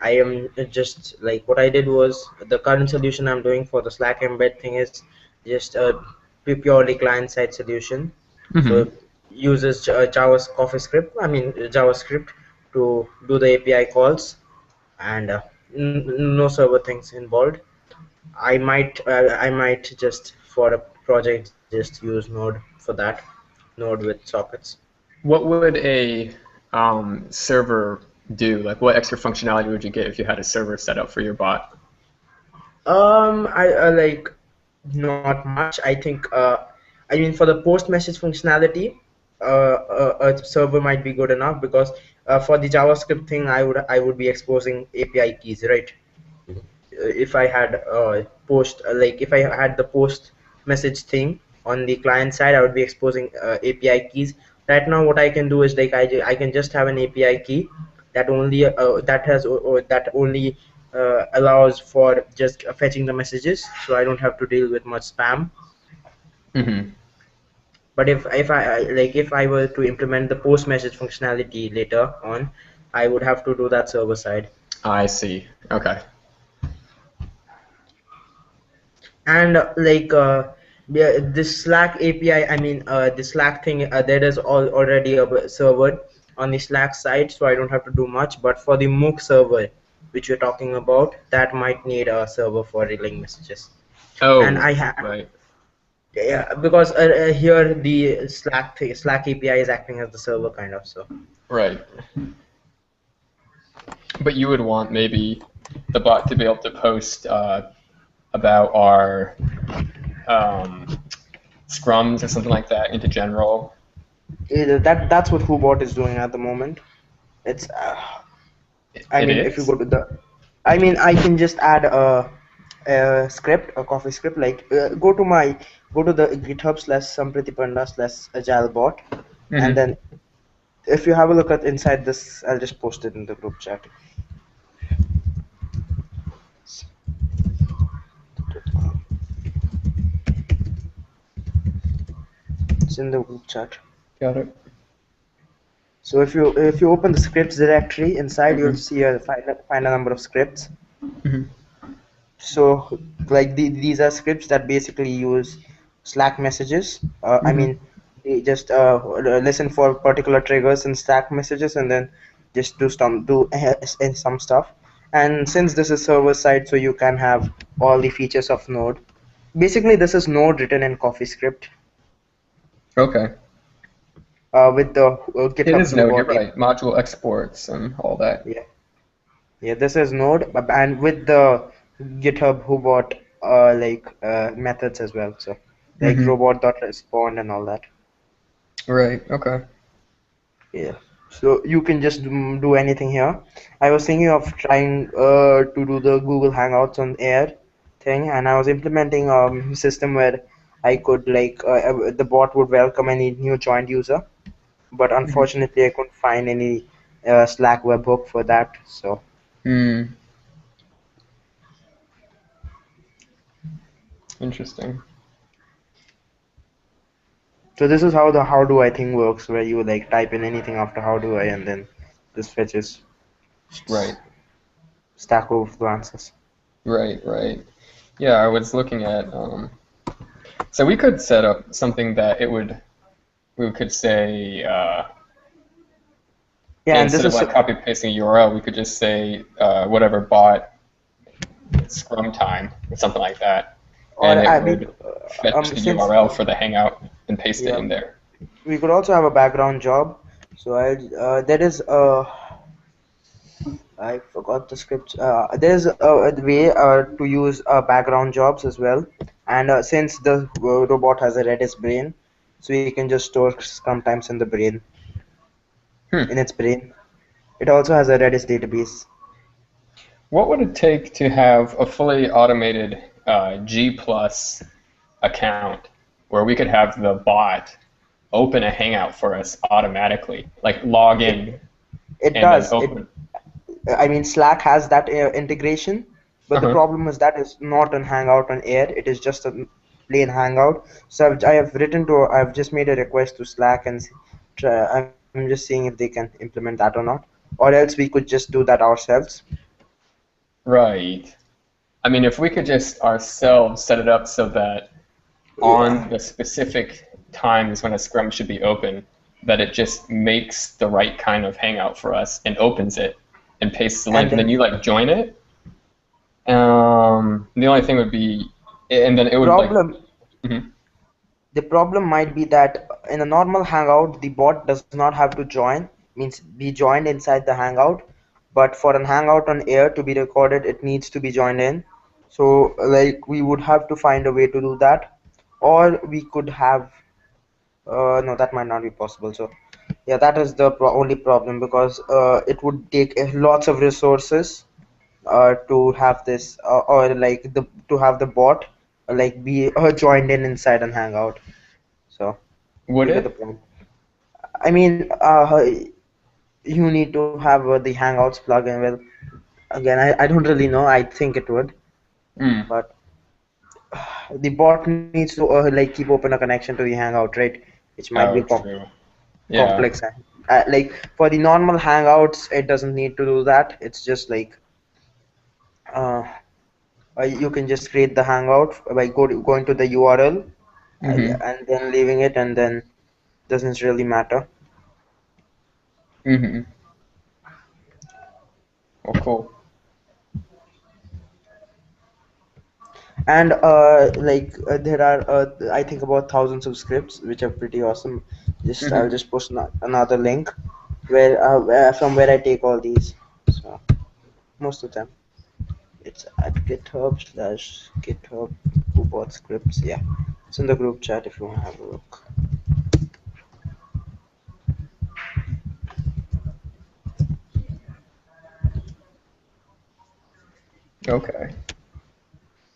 am just like what I did was the current solution I'm doing for the Slack embed thing is just a purely client side solution. So Mm-hmm. it uses JavaScript to do the API calls, and no server things involved. I might just for a project just use Node for that, Node with sockets. What would a server do? Like, what extra functionality would you get if you had a server set up for your bot? I like not much. I think I mean for the post message functionality, a server might be good enough because for the JavaScript thing, I would be exposing API keys, right? If I had if I had the post message thing on the client side, I would be exposing API keys. Right now, what I can do is I can just have an API key that only allows for just fetching the messages, so I don't have to deal with much spam. Mm-hmm. But if I were to implement the post message functionality later on, I would have to do that server side. I see. Okay. And yeah, this Slack API, the Slack thing, there is already a server on the Slack side, so I don't have to do much. But for the MOOC server, which you're talking about, that might need a server for relaying messages. And Oh, I have, right. yeah, because here the Slack API is acting as the server kind of. So Right. But you would want maybe the bot to be able to post about our um, scrums or something like that into general. that's what Hubot is doing at the moment. It's I It mean, if you is? go to I can just add a script, a coffee script. Go to the GitHub/sampritipanda/agilebot, and Mm-hmm. then if you have a look at inside this, I'll just post it in the group chat. It's in the group chat. Got it. So if you open the scripts directory inside, you'll Mm-hmm. see find a number of scripts. Mm-hmm. So these are scripts that basically use Slack messages. Mm-hmm. They just listen for particular triggers in Slack messages, and then just do some stuff. And since this is server side, so you can have all the features of Node. Basically, this is Node written in CoffeeScript Okay. with the It GitHub is Node, you're Bluebot. right. Module exports and all that. Yeah, yeah. This is Node, and with the GitHub Bluebot methods as well. So like Mm-hmm. robot.respond and all that. Right, okay. Yeah. So you can just do anything here. I was thinking of trying to do the Google Hangouts on Air thing, and I was implementing a system where I could the bot would welcome any new joined user, but Mm-hmm. unfortunately I couldn't find any Slack webhook for that. So Hmm. Interesting. this is how the how do I thing works, where you like type in anything after how do I, and then this fetches Right, Stack Overflow answers. right. Yeah, I was looking at so we could set up something that we could say Yeah, and this instead of is like copy pasting a URL, we could just say whatever bot scrum time or something like that, or and it I we would fetch the since URL for the Hangout and paste it yeah, in there. we could also have a background job. So there is I forgot the script. There's a way to use background jobs as well. And since the robot has a Redis brain, so you can just store Scrum times in the brain, Hmm. in its brain. It also has a Redis database. What would it take to have a fully automated G plus account where we could have the bot open a Hangout for us automatically, like log It in it and then does. open. I mean, Slack has that integration, but the Uh-huh. problem is that is not an Hangout on Air. It is just a plain Hangout. So I've just made a request to Slack and I'm just seeing if they can implement that or not, or else we could just do that ourselves. Right. I mean, if we could just ourselves set it up so that Yeah, on the specific times when a scrum should be open, that it just makes the right kind of hangout for us and opens it and pastes the link, and and then then you like join it. The only thing would be, and then it would like, problem mhm. the problem might be that in a normal Hangout, the bot does not have to join, means be joined inside the Hangout. But for an Hangout on Air to be recorded, it needs to be joined in. So like we would have to find a way to do that, or we could have no, that might not be possible. So yeah, that is the only problem because it would take lots of resources to have this or like the to have the bot be joined in inside an Hangout. So Would you get the it? point. I mean, you need to have the Hangouts plugin. Well, again, I don't really know. I think it would, Mm. but the bot needs to keep open a connection to the Hangout, right? Which might be Oh, true. Yeah. complex. For the normal Hangouts, it doesn't need to do that. It's just uh, you can just create the Hangout by going to the URL Mm-hmm. and then leaving it, and then doesn't really matter. Mm-hmm. Well, cool. And there are I think about thousands of scripts which are pretty awesome. Just I'll Mm-hmm. just post another link from where I take all these. So most of them it's at github/github who bought scripts. Yeah, it's in the group chat if you want to have a look. Okay.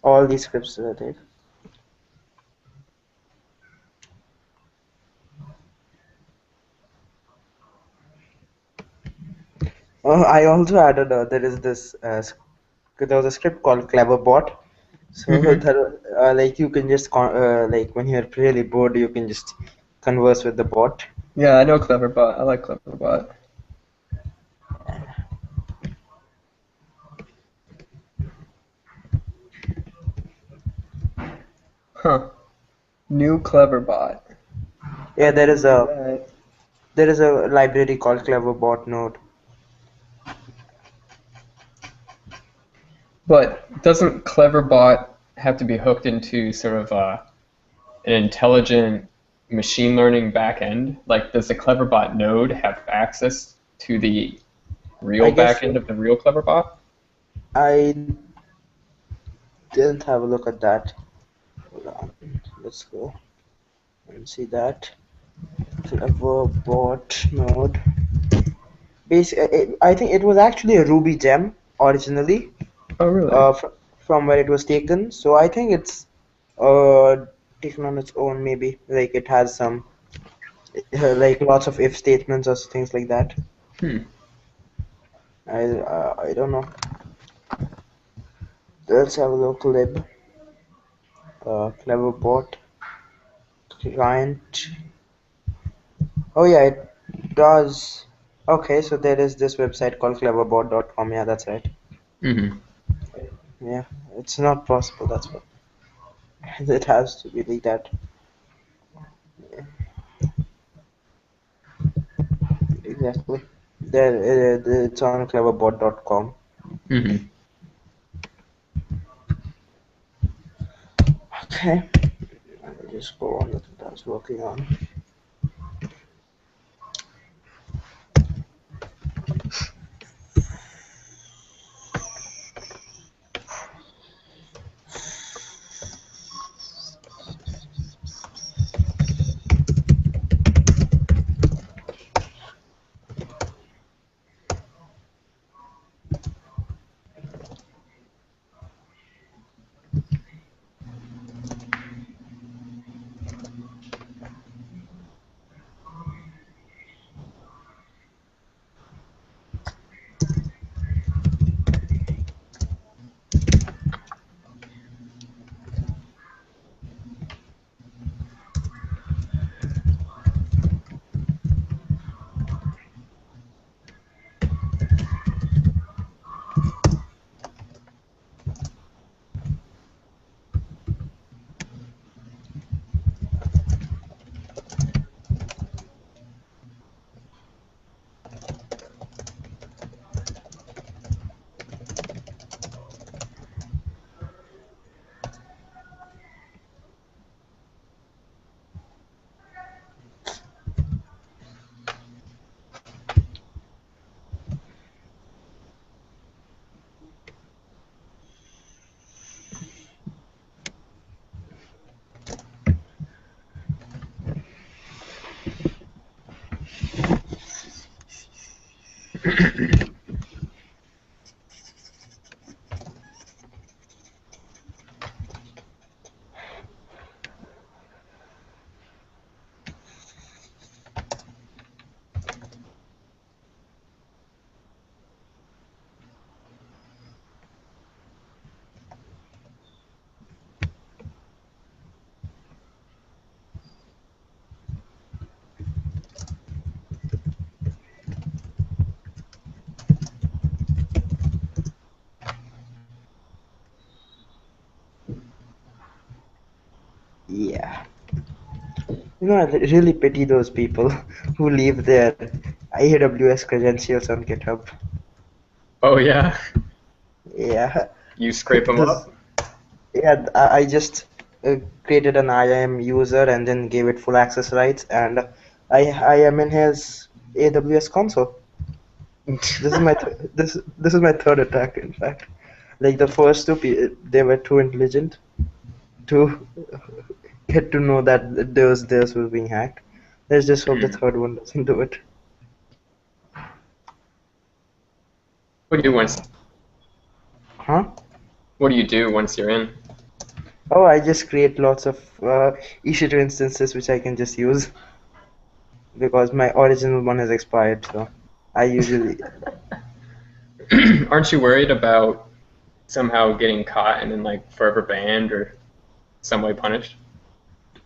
All these scripts are there. I also added there was a script called cleverbot. So Mm-hmm. that you can just when you're really bored, you can just converse with the bot. Yeah, I know Cleverbot. I like Cleverbot. Huh. New Cleverbot. Yeah, I can do that. there is a library called cleverbot node. But doesn't Cleverbot have to be hooked into sort of an intelligent machine learning backend? Like, does the Cleverbot node have access to the I real guess backend of the real Cleverbot? I didn't have a look at that. Hold on, let's go and see that. Clever bot node. I think it was actually a Ruby gem originally, Oh, really? from where it was taken. So I think it's uh taken on its own. Maybe like it has some like lots of if statements or things like that. Hmm. I don't know. Let's have a look. Lib clever bot client. Oh yeah, it does. Okay, so there is this website called cleverbot.com. Yeah, that's right. Mm-hmm. Yeah, it's not possible. That's what. It has to be like that. Exactly. There, it's on cleverbot.com. Mm-hmm. Okay, I'll just go on with what I was working on. Yeah. I really pity those people who leave their AWS credentials on GitHub. Oh, yeah? Yeah, You scrape them this. up? Yeah, I just created an IAM user and then gave it full access rights, and I am in his AWS console. This is my third attack, in fact. Like the first two, they were too intelligent to get to know that theirs was being hacked. Let's just hope the Hmm. third one doesn't do it. What do you do once? Huh? What do you do once you're in? Oh, I just create lots of EC2 instances which I can just use because my original one has expired. So I usually Aren't you worried about somehow getting caught and then like forever banned or some way punished?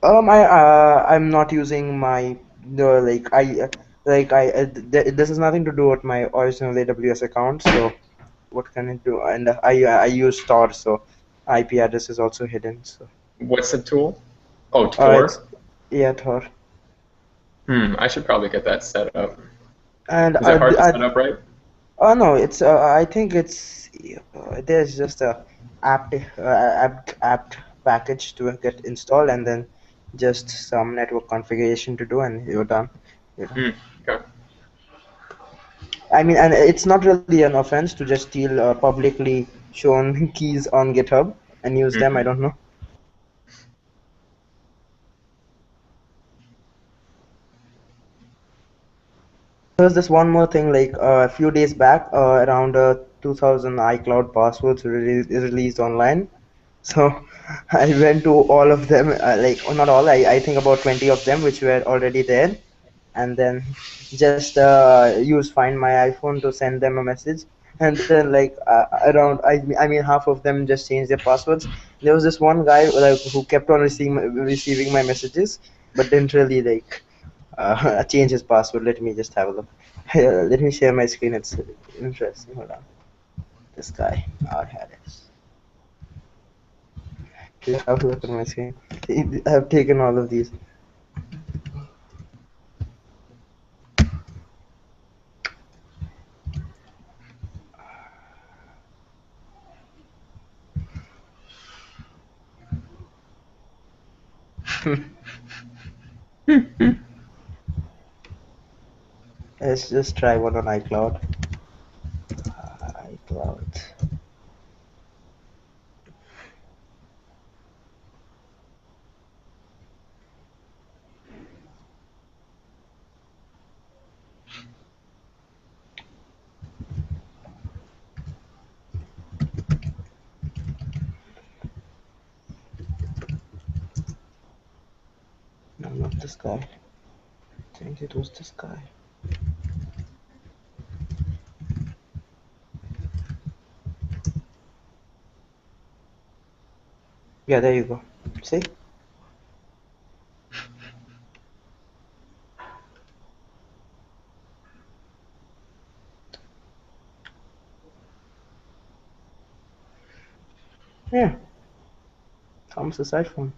I'm not using my this has nothing to do with my original AWS account. So what can it do? And I use Tor, so IP address is also hidden. So What's the tool? Oh, it's Tor? yeah Tor. I should probably get that set up. And Is it hard to set up right? Oh no, it's I think it's there's just a apt package to get installed, and then just some network configuration to do, and you're done. You know. Hmm. Okay. I mean, and it's not really an offense to just steal publicly shown keys on GitHub and use them. I Hmm. don't know. There's this one more thing, like a few days back, around 2000 iCloud passwords released online. So I went to all of them, like not all, I think about 20 of them which were already there, and then just use Find My iPhone to send them a message. And then like around, I mean half of them just changed their passwords. There was this one guy like who kept on receiving my messages, but didn't really like change his password. Let me just have a look. Let me share my screen. It's interesting. Hold on. This guy, R Harris. Just have a look at my screen. I have taken all of these. Let's just try one on iCloud. iCloud. No, not this guy. I think it was this guy. Yeah, there you go. See? Yeah, Thomas's iPhone.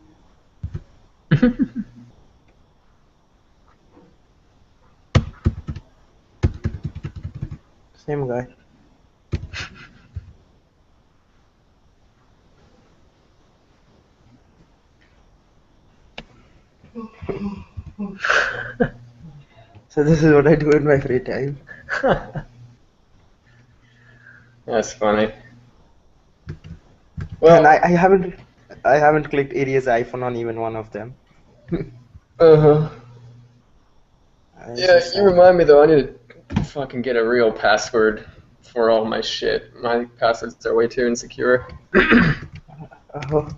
Same guy. So this is what I do in my free time. That's funny. And Well, I haven't clicked erase iPhone on even one of them. uh-huh. It's Yeah, just you sad. remind me though, I need to fucking get a real password for all my shit. My passwords are way too insecure. Oh,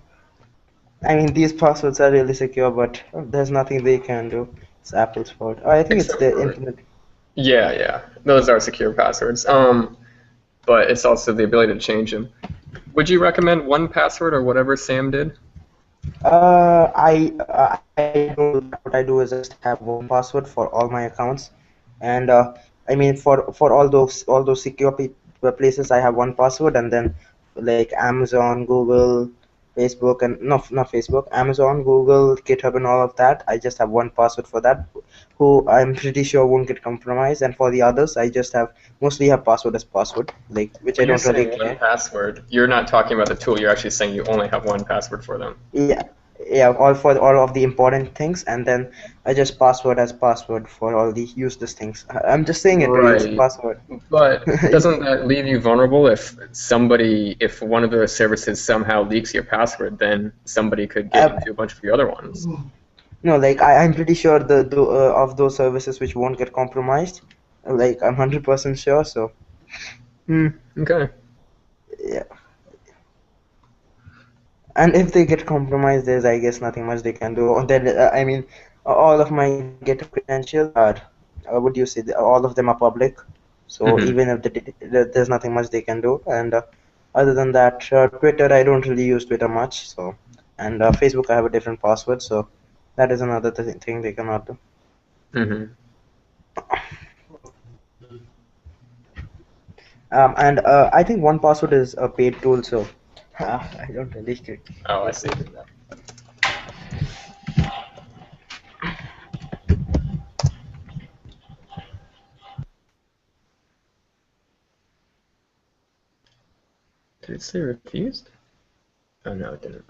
I mean, these passwords are really secure, but there's nothing they can do. It's Apple's fault. Oh, I think it's Except the for, internet. yeah, those are secure passwords. But it's also the ability to change them. Would you recommend one password or whatever Sam did? I don't do that. What I do is just have one password for all my accounts, and I mean for all those secure places, I have one password, and then like Amazon, Google, Facebook, and no, not Facebook, Amazon, Google, GitHub, and all of that. I just have one password for that, who I'm pretty sure won't get compromised. And for the others, I just have mostly have password as password, like which I When you're don't really saying one care. password, you're not talking about the tool. You're actually saying you only have one password for them. Yeah, yeah, all for all of the important things, and then I just password as password for all the useless things. I'm just saying it, it's Right. password. But doesn't that leave you vulnerable if one of the services somehow leaks your password, then somebody could get uh, into a bunch of your other ones? no, like I'm pretty sure the of those services which won't get compromised. Like I'm 100% sure. So Hmm. Okay. yeah, and if they get compromised, there's I guess nothing much they can do. And then I mean, all of my GitHub credentials are, what do you say? All of them are public. So Hmm. even if there's nothing much they can do. And other than that, Twitter, I don't really use Twitter much. So, and Facebook, I have a different password. So that is another thing they cannot do. Hmm. And I think one password is a paid tool. So I don't really Oh, I get see. using that. Did it say refused? Oh no, it didn't.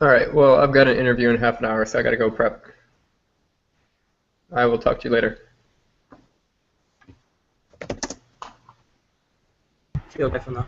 All right, well, I've got an interview in half an hour, so I gotta go prep. I will talk to you later. See you, bye for now.